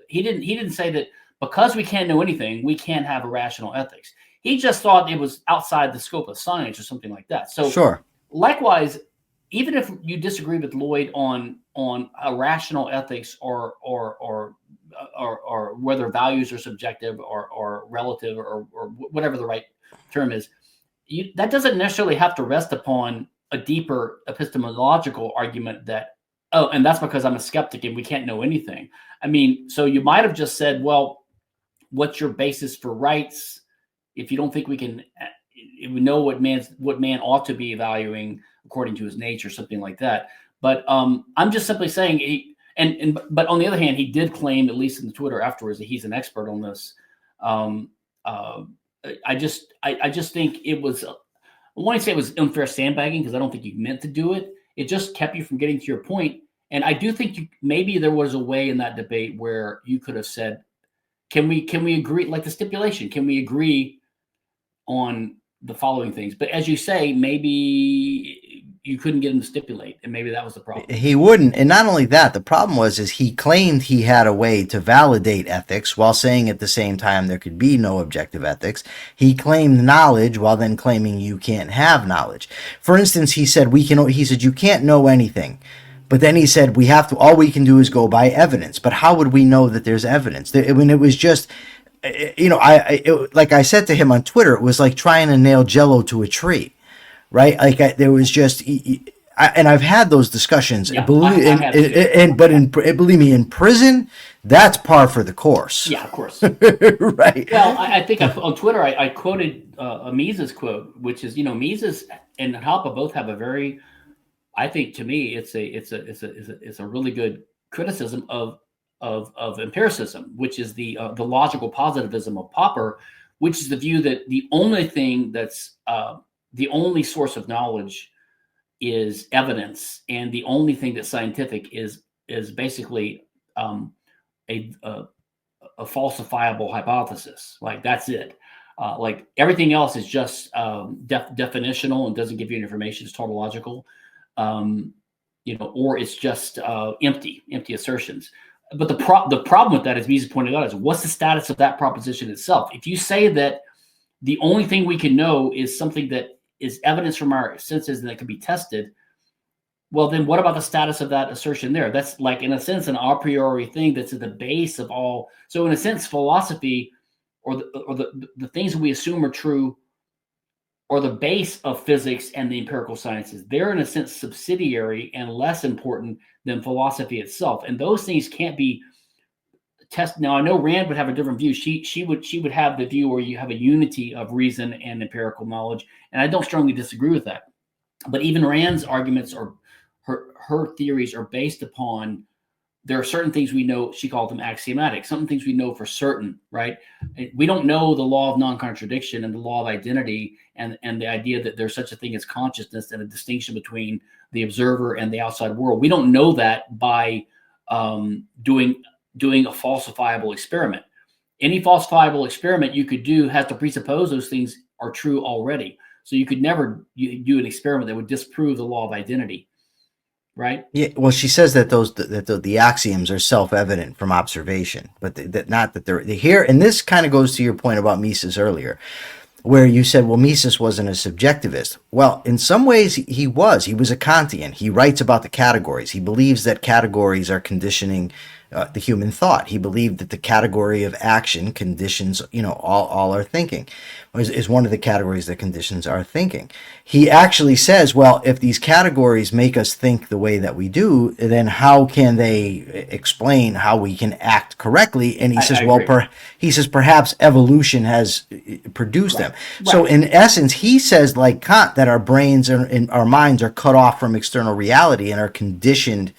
he didn't say that because we can't know anything, we can't have a rational ethics. He just thought it was outside the scope of science or something like that. So likewise, even if you disagree with Lloyd on a rational ethics or whether values are subjective or relative or whatever the right term is, that doesn't necessarily have to rest upon a deeper epistemological argument that, oh, and that's because I'm a skeptic and we can't know anything. I mean, so you might have just said, well, what's your basis for rights if you don't think we can know what man ought to be valuing according to his nature, something like that. But I'm just simply saying, but on the other hand, he did claim, at least in the Twitter afterwards, that he's an expert on this. I just think it was, I want to say it was unfair sandbagging because I don't think you meant to do it. It just kept you from getting to your point. And I do think maybe there was a way in that debate where you could have said, can we agree, like the stipulation, can we agree on the following things? But as you say, maybe you couldn't get him to stipulate, and maybe that was the problem. He wouldn't. And not only that, the problem was he claimed he had a way to validate ethics while saying at the same time there could be no objective ethics. He claimed knowledge while then claiming you can't have knowledge. For instance, he said you can't know anything. But then he said all we can do is go by evidence. But how would we know that there's evidence? I mean, it was just, like I said to him on Twitter, it was like trying to nail Jell-O to a tree, right? Like there was just, and I've had those discussions. Yeah, believe me, in prison, that's par for the course. Yeah, of course. Right. Well, I think on Twitter I quoted a Mises quote, which is, Mises and Hoppe both have a very, I think to me it's a really good criticism of empiricism, which is the logical positivism of Popper, which is the view that the only thing that's the only source of knowledge is evidence, and the only thing that's scientific is basically a a falsifiable hypothesis. Like that's it. Like everything else is just definitional and doesn't give you information. It's tautological, or it's just empty assertions. But the problem with that, as Mises pointed out, is what's the status of that proposition itself? If you say that the only thing we can know is something that is evidence from our senses and that can be tested, well, then what about the status of that assertion there? That's like, in a sense, an a priori thing that's at the base of all. So in a sense, philosophy or the things that we assume are true or the base of physics and the empirical sciences, they're in a sense subsidiary and less important than philosophy itself. And those things can't be tested. Now, I know Rand would have a different view. She would have the view where you have a unity of reason and empirical knowledge. And I don't strongly disagree with that. But even Rand's arguments or her theories are based upon, there are certain things we know, she called them axiomatic, some things we know for certain, right? We don't know the law of non-contradiction and the law of identity and the idea that there's such a thing as consciousness and a distinction between the observer and the outside world. We don't know that by doing a falsifiable experiment. Any falsifiable experiment you could do has to presuppose those things are true already. So you could never do an experiment that would disprove the law of identity. Right. Yeah. Well, she says that the axioms are self-evident from observation, but not that they're here. And this kind of goes to your point about Mises earlier, where you said, well, Mises wasn't a subjectivist. Well, in some ways he was. He was a Kantian. He writes about the categories. He believes that categories are conditioning the human thought. He believed that the category of action conditions, all our thinking, is one of the categories that conditions our thinking. He actually says, well, if these categories make us think the way that we do, then how can they explain how we can act correctly? And he says, perhaps evolution has produced them. Right. So in essence, he says, like Kant, that our brains and our minds are cut off from external reality and are conditioned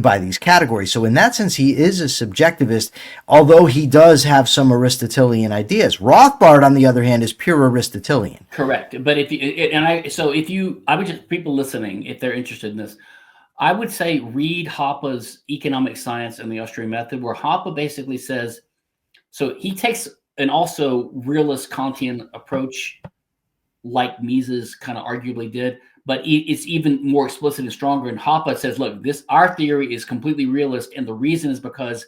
by these categories. So in that sense, he is a subjectivist, although he does have some Aristotelian ideas. Rothbard, on the other hand, is pure Aristotelian. Correct. But I would just, people listening, if they're interested in this, I would say read Hoppe's Economic Science and the Austrian Method, where Hoppe basically says, so he takes an also realist Kantian approach, like Mises kind of arguably did, but it's even more explicit and stronger. And Hoppe says, look, our theory is completely realist. And the reason is because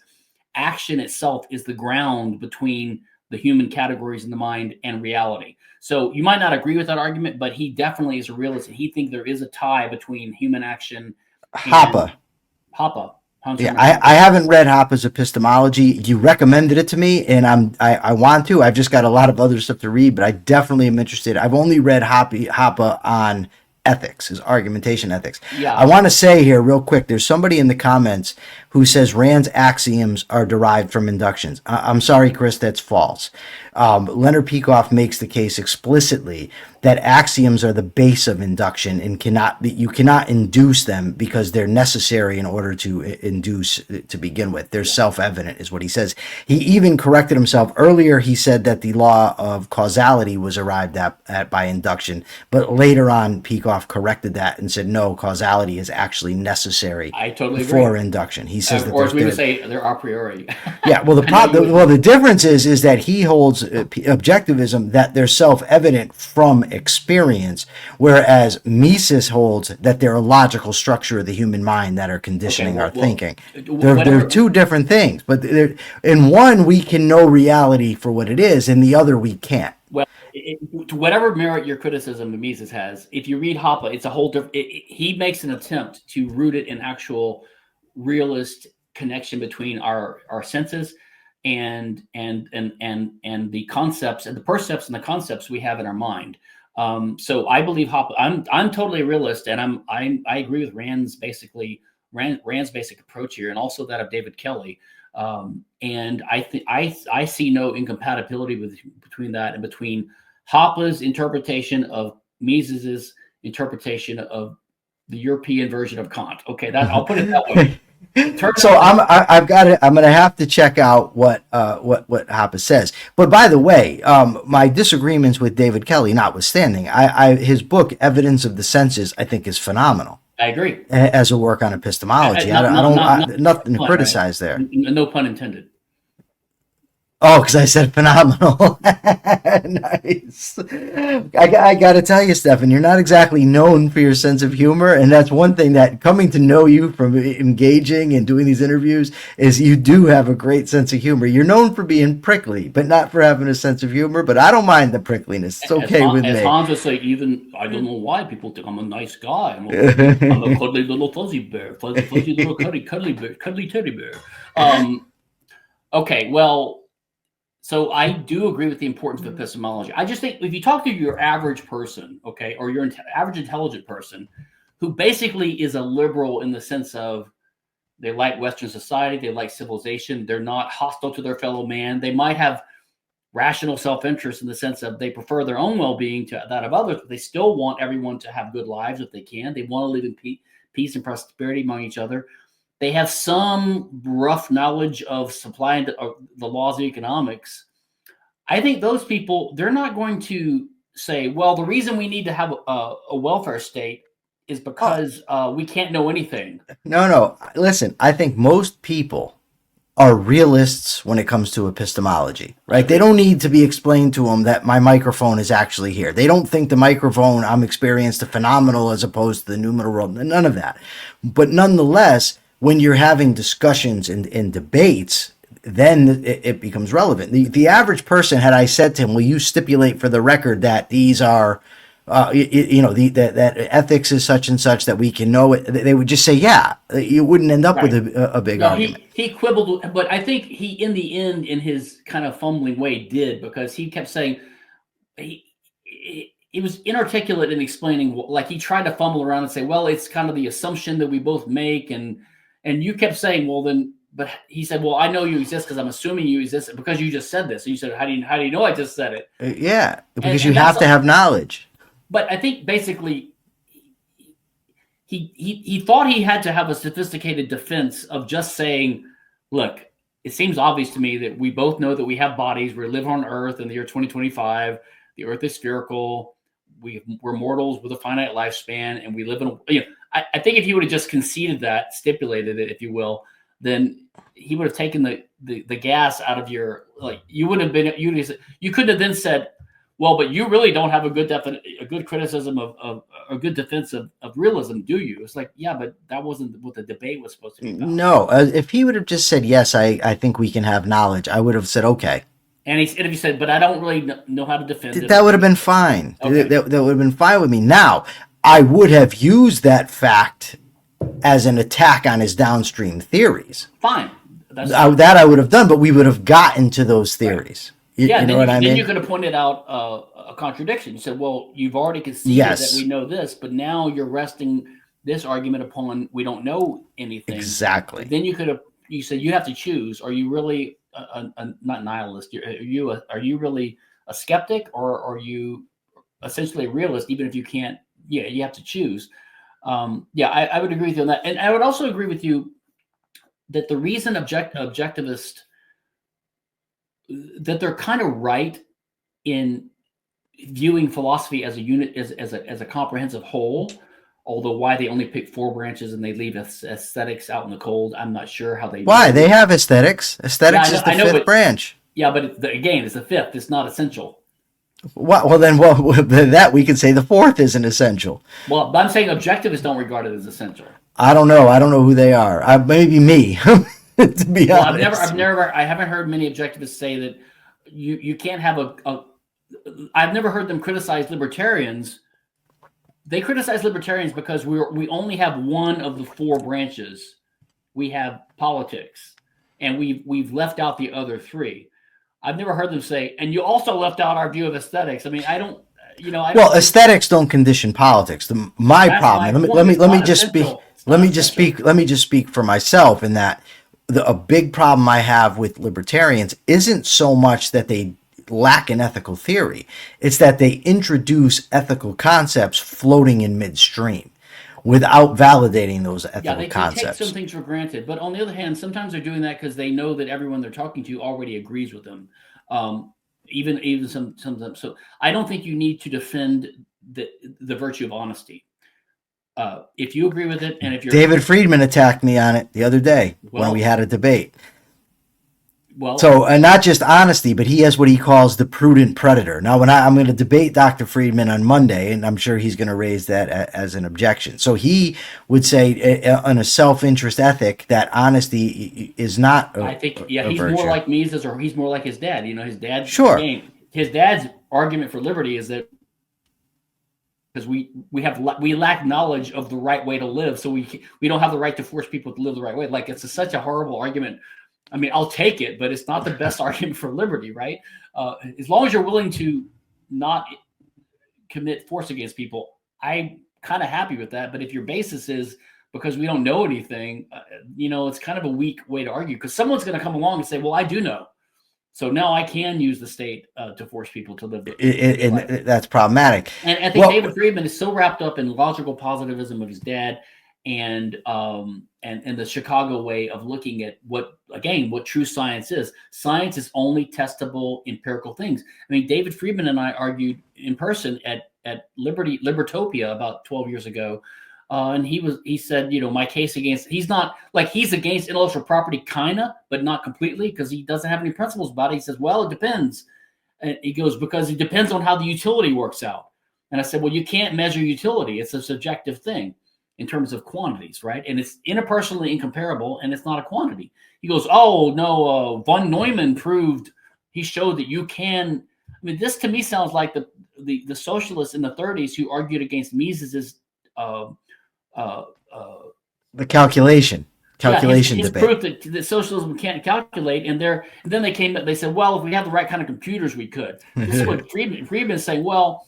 action itself is the ground between the human categories in the mind and reality. So you might not agree with that argument, but he definitely is a realist. And he thinks there is a tie between human action. Hoppe. Yeah, I haven't read Hoppe's Epistemology. You recommended it to me, and I want to. I've just got a lot of other stuff to read, but I definitely am interested. I've only read Hoppe on ethics, his argumentation ethics. Yeah. I want to say here real quick, there's somebody in the comments who says Rand's axioms are derived from inductions. I'm sorry, Chris, that's false. Leonard Peikoff makes the case explicitly that axioms are the base of induction and you cannot induce them because they're necessary in order to induce to begin with. They're self-evident is what he says. He even corrected himself. Earlier he said that the law of causality was arrived at by induction, but later on Peikoff corrected that and said no, causality is actually necessary for induction. He says that, or as we would say, they're a priori. Yeah, well, the difference is that he holds objectivism that they're self-evident from experience, whereas Mises holds that they're a logical structure of the human mind that are conditioning our thinking. They're two different things, but in one we can know reality for what it is, and the other we can't. Well, to whatever merit your criticism of Mises has, if you read Hoppe, it's a whole different. He makes an attempt to root it in actual realist connection between our senses and the concepts and the percepts and the concepts we have in our mind. So I believe Hoppe. I'm totally a realist, and I agree with Rand's basic approach here, and also that of David Kelly. And I see no incompatibility between that and between Hoppe's interpretation of Mises's interpretation of the European version of Kant. Okay, I'll put it that way. So I'm going to have to check out what Hoppe says. But by the way, my disagreements with David Kelly notwithstanding, his book Evidence of the Senses I think is phenomenal. I agree. As a work on epistemology, nothing to criticize there. No pun intended. Oh, because I said phenomenal. Nice. I got to tell you, Stephan, you're not exactly known for your sense of humor. And that's one thing that coming to know you from engaging and doing these interviews is you do have a great sense of humor. You're known for being prickly, but not for having a sense of humor. But I don't mind the prickliness. It's okay with me. As Hans would say, even I don't know why people think I'm a nice guy. I'm a cuddly little fuzzy bear, fuzzy little cuddly teddy bear. Okay, well. So I do agree with the importance of epistemology. I just think if you talk to your average person, okay, or your average intelligent person, who basically is a liberal in the sense of they like Western society, they like civilization, they're not hostile to their fellow man. They might have rational self-interest in the sense of they prefer their own well-being to that of others, but they still want everyone to have good lives if they can. They want to live in peace and prosperity among each other. They have some rough knowledge of supply and the laws of economics. I think those people, they're not going to say, well, the reason we need to have a welfare state is because we can't know anything. No. Listen, I think most people are realists when it comes to epistemology, right? They don't need to be explained to them that my microphone is actually here. They don't think the microphone I'm experienced a phenomenal as opposed to the numinal world. None of that. But nonetheless, when you're having discussions and debates, then it becomes relevant. The average person, had I said to him, will you stipulate for the record that these are, that ethics is such and such that we can know it, they would just say, yeah. You wouldn't end up with a big argument. He quibbled, but I think he, in the end, in his kind of fumbling way, did, because he kept saying, he was inarticulate in explaining, like he tried to fumble around and say, well, it's kind of the assumption that we both make, and you kept saying, well, then, but he said, well, I know you exist because I'm assuming you exist because you just said this. And you said, how do you know I just said it? Yeah, because you have to have knowledge. But I think basically he thought he had to have a sophisticated defense of just saying, look, it seems obvious to me that we both know that we have bodies. We live on Earth in the year 2025. The Earth is spherical. We're mortals with a finite lifespan, and we live in I think if he would have just conceded that, stipulated it, if you will, then he would have taken the gas out of your, like, you would have been, you couldn't have then said, well, but you really don't have a good criticism of a good defense of realism, do you? It's like, yeah, but that wasn't what the debate was supposed to be about. No, if he would have just said, yes, I think we can have knowledge, I would have said, okay. And if he said, but I don't really know how to defend it. That would have been fine. Okay. That would have been fine with me. Now, I would have used that fact as an attack on his downstream theories. Fine. That I would have done, but we would have gotten to those theories. Right. You know what I mean? Then you could have pointed out a contradiction. You said, well, you've already conceded that we know this, but now you're resting this argument upon we don't know anything. Exactly. Then you said you have to choose. Are you really not nihilist? Are you really a skeptic, or are you essentially a realist, even if you can't? Yeah, you have to choose. I would agree with you on that. And I would also agree with you that the reason objectivist, that they're kind of right in viewing philosophy as a unit, as a comprehensive whole, although why they only pick 4 branches and they leave aesthetics out in the cold, I'm not sure how they... Why? They have aesthetics. Aesthetics is the 5th branch. Yeah, but again, it's the 5th. It's not essential. Well, then that we can say the 4th isn't essential. Well, I'm saying objectivists don't regard it as essential. I don't know who they are. Maybe me, to be honest. I haven't heard many objectivists say that you can't have I've never heard them criticize libertarians. They criticize libertarians because we only have one of the 4 branches. We have politics, and we've left out the other 3. I've never heard them say, and you also left out our view of aesthetics. I mean, I don't. Well, aesthetics don't condition politics. My problem. Let me just speak for myself in that a big problem I have with libertarians isn't so much that they lack an ethical theory. It's that they introduce ethical concepts floating in midstream without validating those ethical concepts. They take some things for granted. But on the other hand, sometimes they're doing that because they know that everyone they're talking to already agrees with them. Even sometimes. So I don't think you need to defend the virtue of honesty. If you agree with it, and if you're... David Friedman attacked me on it the other day when we had a debate. Well, So, and not just honesty, but he has what he calls the prudent predator. Now, when I'm going to debate Dr. Friedman on Monday, and I'm sure he's going to raise that as an objection. So he would say, on a self-interest ethic, that honesty is not I think, yeah, a he's virtue. more like Mises, or he's more like his dad. You know, his dad. Sure. Again, his dad's argument for liberty is that because we lack knowledge of the right way to live, so we don't have the right to force people to live the right way. Like, it's such a horrible argument. I mean, I'll take it, but it's not the best argument for liberty, right? As long as you're willing to not commit force against people, I'm kind of happy with that. But if your basis is because we don't know anything, you know, it's kind of a weak way to argue, because someone's going to come along and say, well, I do know. So now I can use the state to force people to live. And that's problematic. And I think David Friedman is so wrapped up in logical positivism of his dad, and the Chicago way of looking at what true science is. Science is only testable empirical things. I mean, David Friedman and I argued in person at Libertopia about 12 years ago. And he said, you know, my case against, he's against intellectual property, kinda, but not completely, because he doesn't have any principles about it. He says, well, it depends. And he goes, because it depends on how the utility works out. And I said, well, you can't measure utility. It's a subjective thing in terms of quantities, right? And it's interpersonally incomparable, and it's not a quantity. He goes, oh, no, von Neumann he showed that you can. I mean, this to me sounds like the socialists in the 30s who argued against Mises's the calculation his debate. Proof that socialism can't calculate, and then they said, well, if we have the right kind of computers, we could. This is what Friedman is saying. Well,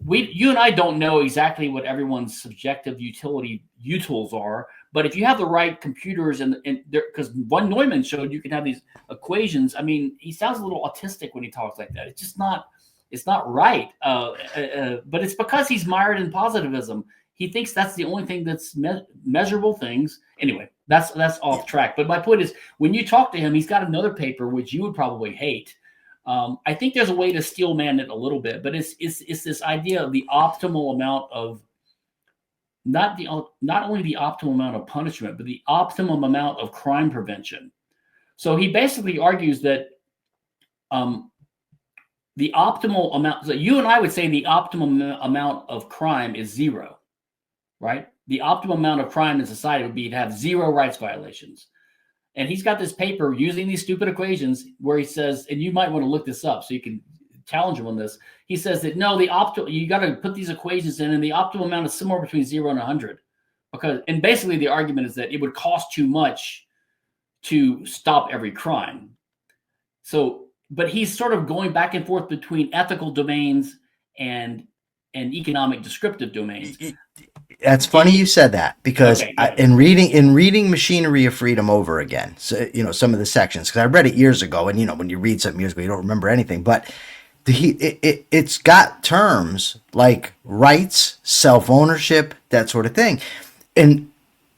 you and I don't know exactly what everyone's subjective utils are, but if you have the right computers, and because von Neumann showed you can have these equations. I mean, he sounds a little autistic when he talks like that. It's just not. It's not right. But it's because he's mired in positivism. He thinks that's the only thing that's measurable things. Anyway, that's off track. But my point is, when you talk to him, he's got another paper which you would probably hate. I think there's a way to steel man it a little bit, but it's this idea of the optimal amount of not only the optimal amount of punishment, but the optimum amount of crime prevention. So he basically argues that the optimal amount. So you and I would say the optimum amount of crime is zero, right? The optimum amount of crime in society would be to have zero rights violations. And he's got this paper using these stupid equations where he says, and you might want to look this up so you can challenge him on this. He says that no, you got to put these equations in, and the optimal amount is somewhere between 0 and 100. And basically the argument is that it would cost too much to stop every crime. So, but he's sort of going back and forth between ethical domains and economic descriptive domains. That's funny you said that, because in reading Machinery of Freedom over again, so, you know, some of the sections, because I read it years ago, and you know, when you read something years ago, you don't remember anything, but it's got terms like rights, self-ownership, that sort of thing. And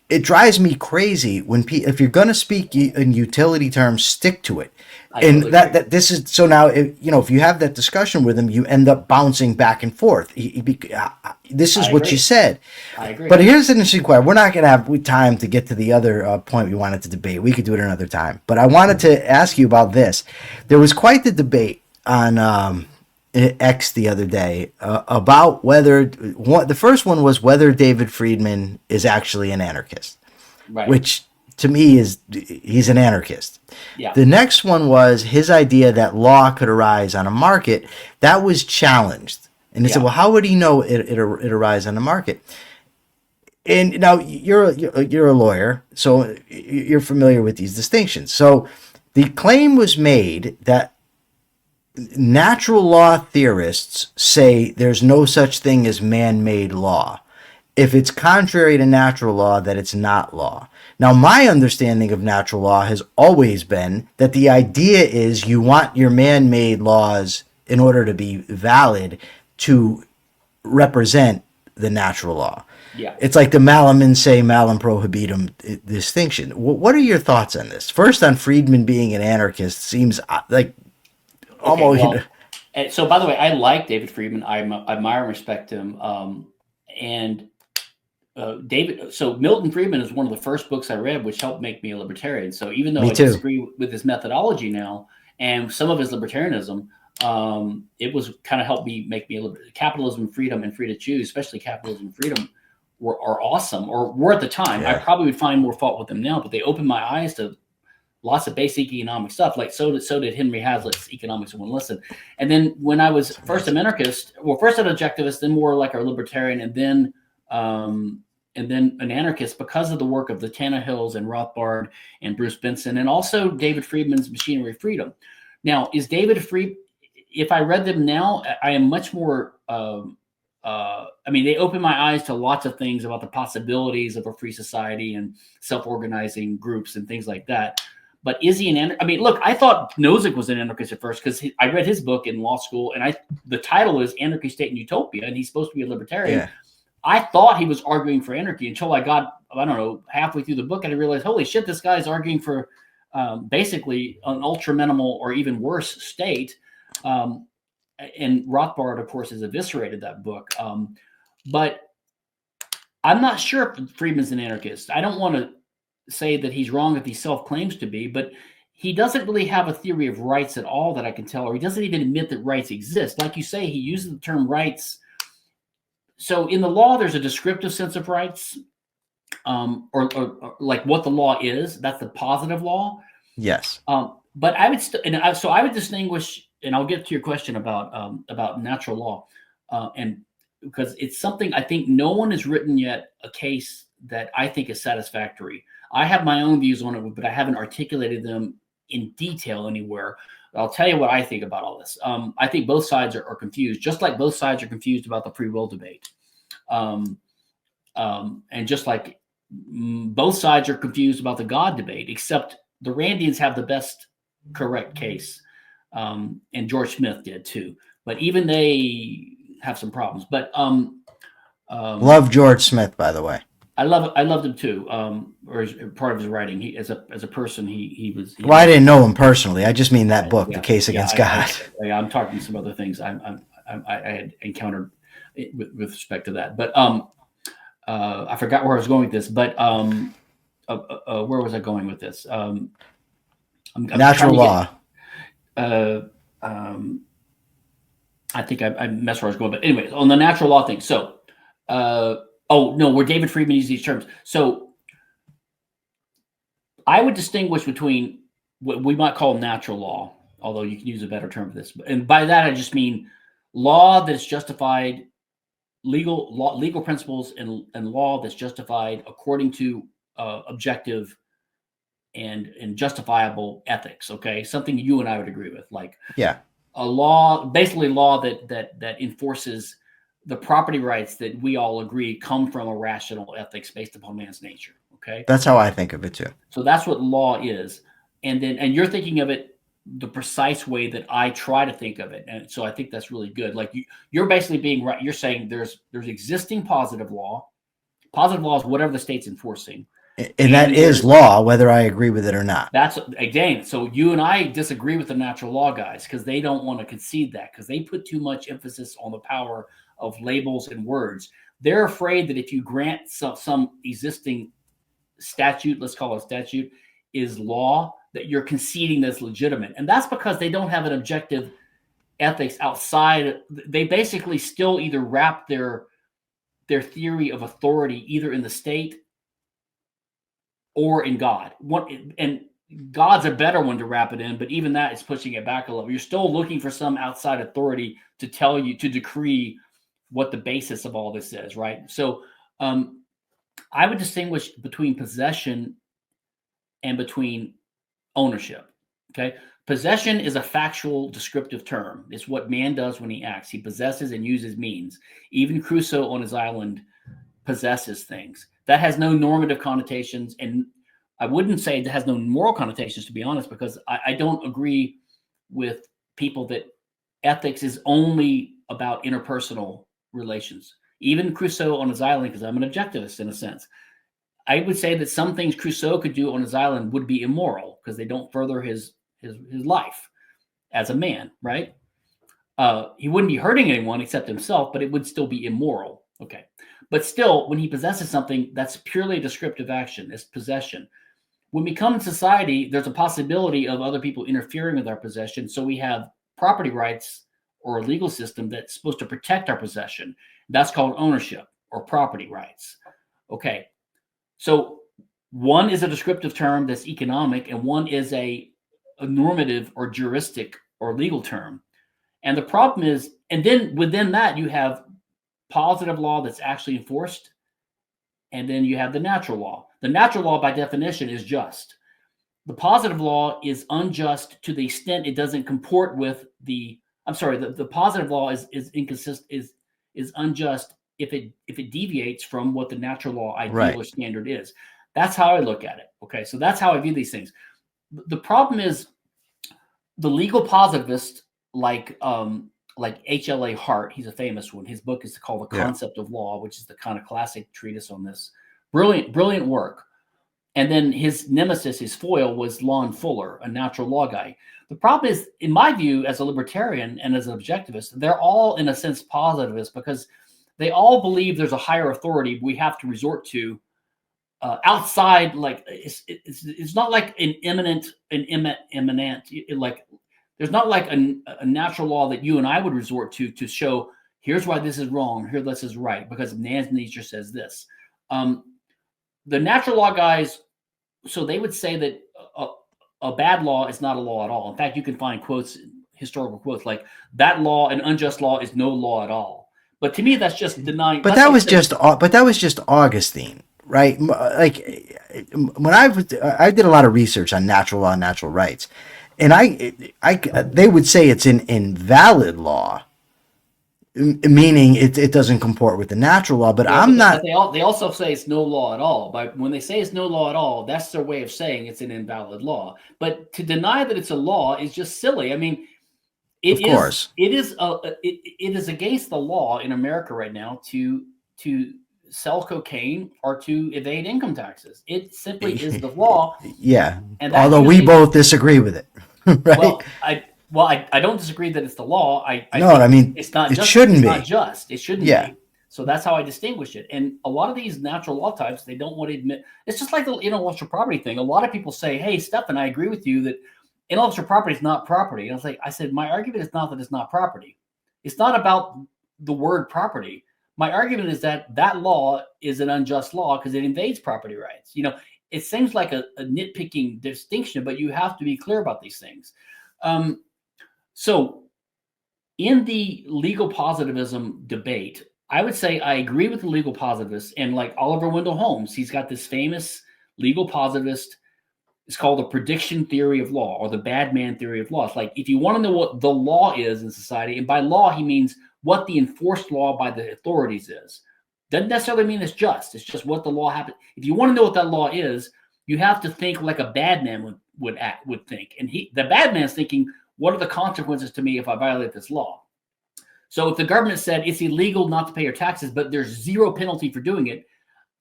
it drives me crazy when if you're going to speak in utility terms, stick to it. And that this is so now, if you have that discussion with him, you end up bouncing back and forth. This is what you said. I agree. But here's an interesting question. We're not going to have time to get to the other point we wanted to debate. We could do it another time. But I wanted to ask you about this. There was quite the debate on X the other day about whether the first one was whether David Friedman is actually an anarchist, right. Which to me he's an anarchist. Yeah. The next one was his idea that law could arise on a market. That was challenged. And he said, well, how would he know it arise on the market? And now you're a lawyer, so you're familiar with these distinctions. So the claim was made that natural law theorists say there's no such thing as man-made law. If it's contrary to natural law, that it's not law. Now, my understanding of natural law has always been that the idea is you want your man-made laws, in order to be valid, to represent the natural law. Yeah. It's like the malum in se, malum prohibitum distinction. What are your thoughts on this? First, on Friedman being an anarchist seems like almost... Well, so, by the way, I like David Friedman. I admire and respect him. And So Milton Friedman is one of the first books I read, which helped make me a libertarian. So even though Me I too. disagree with his methodology now and some of his libertarianism, it was kind of helped me make me a libertarian. Capitalism, freedom, and free to choose, especially capitalism and freedom, are awesome, or were at the time. Yeah. I probably would find more fault with them now, but they opened my eyes to lots of basic economic stuff. Like so did Henry Hazlitt's Economics of One Lesson. And then when I was first an anarchist, first an objectivist, then more like a libertarian, and then an anarchist because of the work of the Tannehills and Rothbard and Bruce Benson, and also David Friedman's Machinery of Freedom. Now, if I read them now, I am much more, they open my eyes to lots of things about the possibilities of a free society and self-organizing groups and things like that. But is he an anarchist? Look, I thought Nozick was an anarchist at first because I read his book in law school, and the title is Anarchy, State, and Utopia, and he's supposed to be a libertarian. Yeah. I thought he was arguing for anarchy until I got, halfway through the book, and I realized, holy shit, this guy's arguing for basically an ultra minimal or even worse state. And Rothbard, of course, has eviscerated that book. But I'm not sure if Friedman's an anarchist. I don't want to say that he's wrong if he self-claims to be, but he doesn't really have a theory of rights at all that I can tell, or he doesn't even admit that rights exist. Like you say, he uses the term rights. So in the law, there's a descriptive sense of rights, or like what the law is. That's the positive law. Yes. But I would I would distinguish, and I'll get to your question about natural law, and because it's something I think no one has written yet a case that I think is satisfactory. I have my own views on it, but I haven't articulated them in detail anywhere. I'll tell you what I think about all this. I think both sides are confused, just like both sides are confused about the free will debate. And just like both sides are confused about the God debate, except the Randians have the best correct case. And George Smith did too. But even they have some problems. But love George Smith, by the way. I loved him too. Or as part of his writing, he as a person, he was. I didn't know him personally. I just mean that book, The Case Against God. I'm talking some other things I had encountered with respect to that. But I forgot where I was going with this. But where was I going with this? Natural law. I think I messed where I was going. But anyways, on the natural law thing. So. Where David Friedman uses these terms. So I would distinguish between what we might call natural law, although you can use a better term for this. And by that, I just mean law that's justified, legal principles and law that's justified according to objective and justifiable ethics. Okay. Something you and I would agree with, like a law, basically law that enforces the property rights that we all agree come from a rational ethics based upon man's nature. Okay. That's how I think of it too. So that's what law is. And you're thinking of it the precise way that I try to think of it. And so I think that's really good. Like you're basically being right. You're saying there's existing positive law. Positive law is whatever the state's enforcing. And that is law, whether I agree with it or not. That's again. So you and I disagree with the natural law guys because they don't want to concede that because they put too much emphasis on the power of labels and words. They're afraid that if you grant some existing statute, let's call it a statute, is law, that you're conceding that's legitimate. And that's because they don't have an objective ethics outside. They basically still either wrap their theory of authority either in the state or in God. And God's a better one to wrap it in, but even that is pushing it back a little. You're still looking for some outside authority to tell you, to decree what the basis of all this is, right? So I would distinguish between possession and between ownership, okay? Possession is a factual descriptive term. It's what man does when he acts. He possesses and uses means. Even Crusoe on his island possesses things. That has no normative connotations, and I wouldn't say it has no moral connotations, to be honest, because I don't agree with people that ethics is only about interpersonal relations. Even Crusoe on his island, because I'm an objectivist in a sense, I would say that some things Crusoe could do on his island would be immoral because they don't further his life as a man, right? He wouldn't be hurting anyone except himself, but it would still be immoral. Okay. But still, when he possesses something, that's purely a descriptive action. It's possession. When we come in society, there's a possibility of other people interfering with our possession. So we have property rights or a legal system that's supposed to protect our possession. That's called ownership or property rights. Okay. So one is a descriptive term that's economic, and one is a normative or juristic or legal term. And the problem is, and then within that, you have positive law that's actually enforced, and then you have the natural law. The natural law, by definition, is just. The positive law is unjust to the extent it doesn't comport with the. I'm sorry. The positive law is inconsistent. Is unjust if it deviates from what the natural law ideal or standard is. That's how I look at it. Okay, so that's how I view these things. The problem is the legal positivist, like H.L.A. Hart. He's a famous one. His book is called The Concept of Law, which is the kind of classic treatise on this. Brilliant work. And then his nemesis, his foil, was Lon Fuller, a natural law guy. The problem is, in my view, as a libertarian and as an objectivist, they're all, in a sense, positivists because they all believe there's a higher authority we have to resort to outside. Like it's not like an imminent, like there's not like a natural law that you and I would resort to show here's why this is wrong, here this is right, because man's nature says this. The natural law guys, so they would say that a bad law is not a law at all. In fact, you can find quotes, historical quotes, like that law, an unjust law, is no law at all. But to me, that's just denying. But that was just Augustine, right? Like when I did a lot of research on natural law and natural rights, and they would say it's an invalid law, meaning it doesn't comport with the natural law. But I'm not. But they also say it's no law at all. But when they say it's no law at all, that's their way of saying it's an invalid law. But to deny that it's a law is just silly. I mean, it is against the law in America right now to sell cocaine or to evade income taxes. It simply is the law. Yeah. And although we both disagree with it, right? Well, I don't disagree that it's the law. I mean, it's not. It shouldn't be. Not just. It shouldn't be. So that's how I distinguish it. And a lot of these natural law types, they don't want to admit. It's just like the intellectual property thing. A lot of people say, "Hey, Stephan, I agree with you that intellectual property is not property." And I said, my argument is not that it's not property. It's not about the word property. My argument is that law is an unjust law because it invades property rights. It seems like a nitpicking distinction, but you have to be clear about these things. So in the legal positivism debate, I would say I agree with the legal positivists, and like Oliver Wendell Holmes, he's got this famous legal positivist. It's called the prediction theory of law or the bad man theory of law. It's like if you want to know what the law is in society, and by law he means what the enforced law by the authorities is. Doesn't necessarily mean it's just. It's just what the law happens. If you want to know what that law is, you have to think like a bad man would think. And the bad man's thinking, what are the consequences to me if I violate this law? So if the government said it's illegal not to pay your taxes, but there's zero penalty for doing it,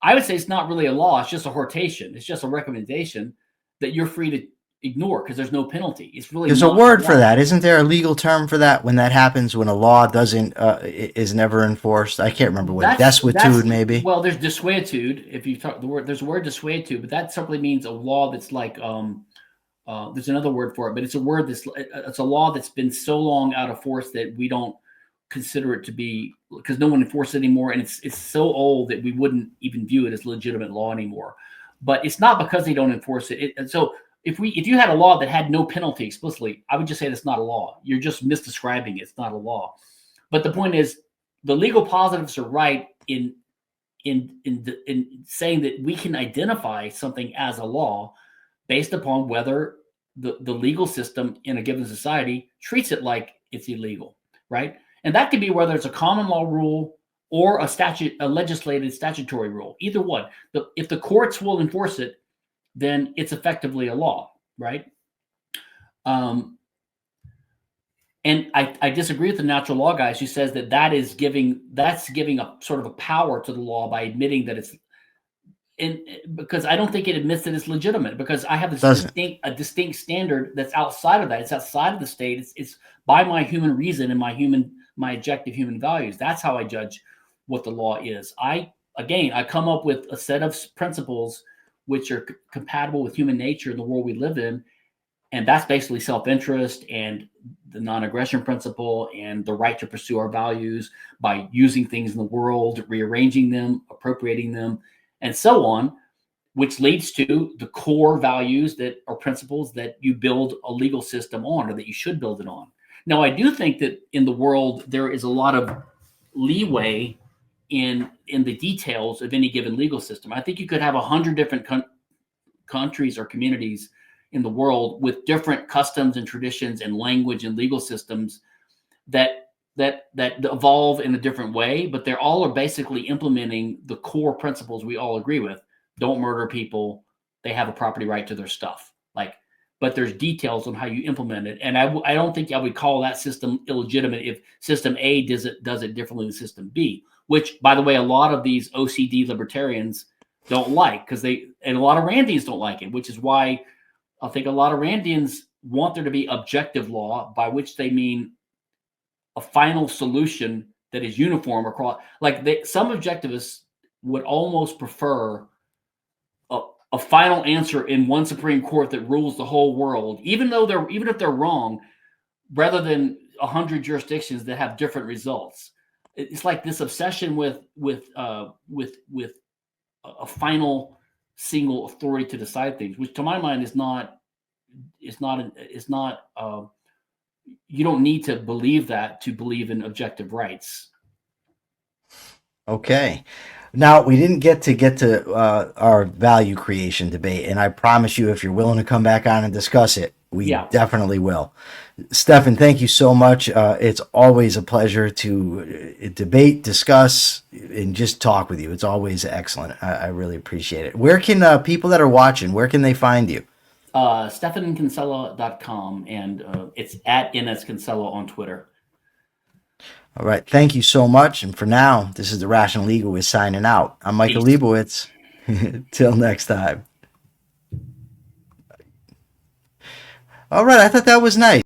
I would say it's not really a law. It's just a hortation. It's just a recommendation that you're free to ignore because there's no penalty. It's really there's a word for that, isn't there? A legal term for that when that happens, when a law is never enforced. I can't remember what desuetude maybe. Well, there's desuetude. If you talk the word, there's a word desuetude, but that simply means a law that's like there's another word for it, but it's a law that's been so long out of force that we don't consider it to be because no one enforces it anymore, and it's so old that we wouldn't even view it as legitimate law anymore. But it's not because they don't enforce it. So if you had a law that had no penalty explicitly, I would just say that's not a law. You're just misdescribing it. It's not a law. But the point is, the legal positives are right in saying that we can identify something as a law based upon whether the legal system in a given society treats it like it's illegal, right? And that could be whether it's a common law rule or a legislated statutory rule, either one. If the courts will enforce it, then it's effectively a law, right? And I disagree with the natural law guys who says that's giving a sort of a power to the law by admitting that it's because I don't think it admits that it's legitimate because I have a distinct standard that's outside of that. It's outside of the state. It's by my human reason and my objective human values. That's how I judge what the law is. I again, I come up with a set of principles which are compatible with human nature in the world we live in. And that's basically self-interest and the non-aggression principle and the right to pursue our values by using things in the world, rearranging them, appropriating them, and so on, which leads to the core values that are principles that you build a legal system on, or that you should build it on. Now, I do think that in the world, there is a lot of leeway in the details of any given legal system. I think you could have 100 different countries or communities in the world with different customs and traditions and language and legal systems that evolve in a different way, but they're all are basically implementing the core principles we all agree with. Don't murder people. They have a property right to their stuff. But there's details on how you implement it. And I don't think I would call that system illegitimate if system A does it differently than system B, which, by the way, a lot of these OCD libertarians don't like, and a lot of Randians don't like it, which is why I think a lot of Randians want there to be objective law, by which they mean a final solution that is uniform across. Some objectivists would almost prefer a final answer in one Supreme Court that rules the whole world, even if they're wrong, rather than 100 jurisdictions that have different results. It's like this obsession with a final single authority to decide things, which to my mind is not. You don't need to believe that to believe in objective rights. Okay. Now, we didn't get to our value creation debate, and I promise you, if you're willing to come back on and discuss it, we definitely will. Stephan, thank you so much. It's always a pleasure to debate, discuss, and just talk with you. It's always excellent. I really appreciate it. Where can people that are watching, where can they find you? StephanKinsella.com, and it's at NSKinsella on Twitter. All right. Thank you so much. And for now, this is the Rational Egoist signing out. I'm Michael Leibowitz. Till next time. All right. I thought that was nice.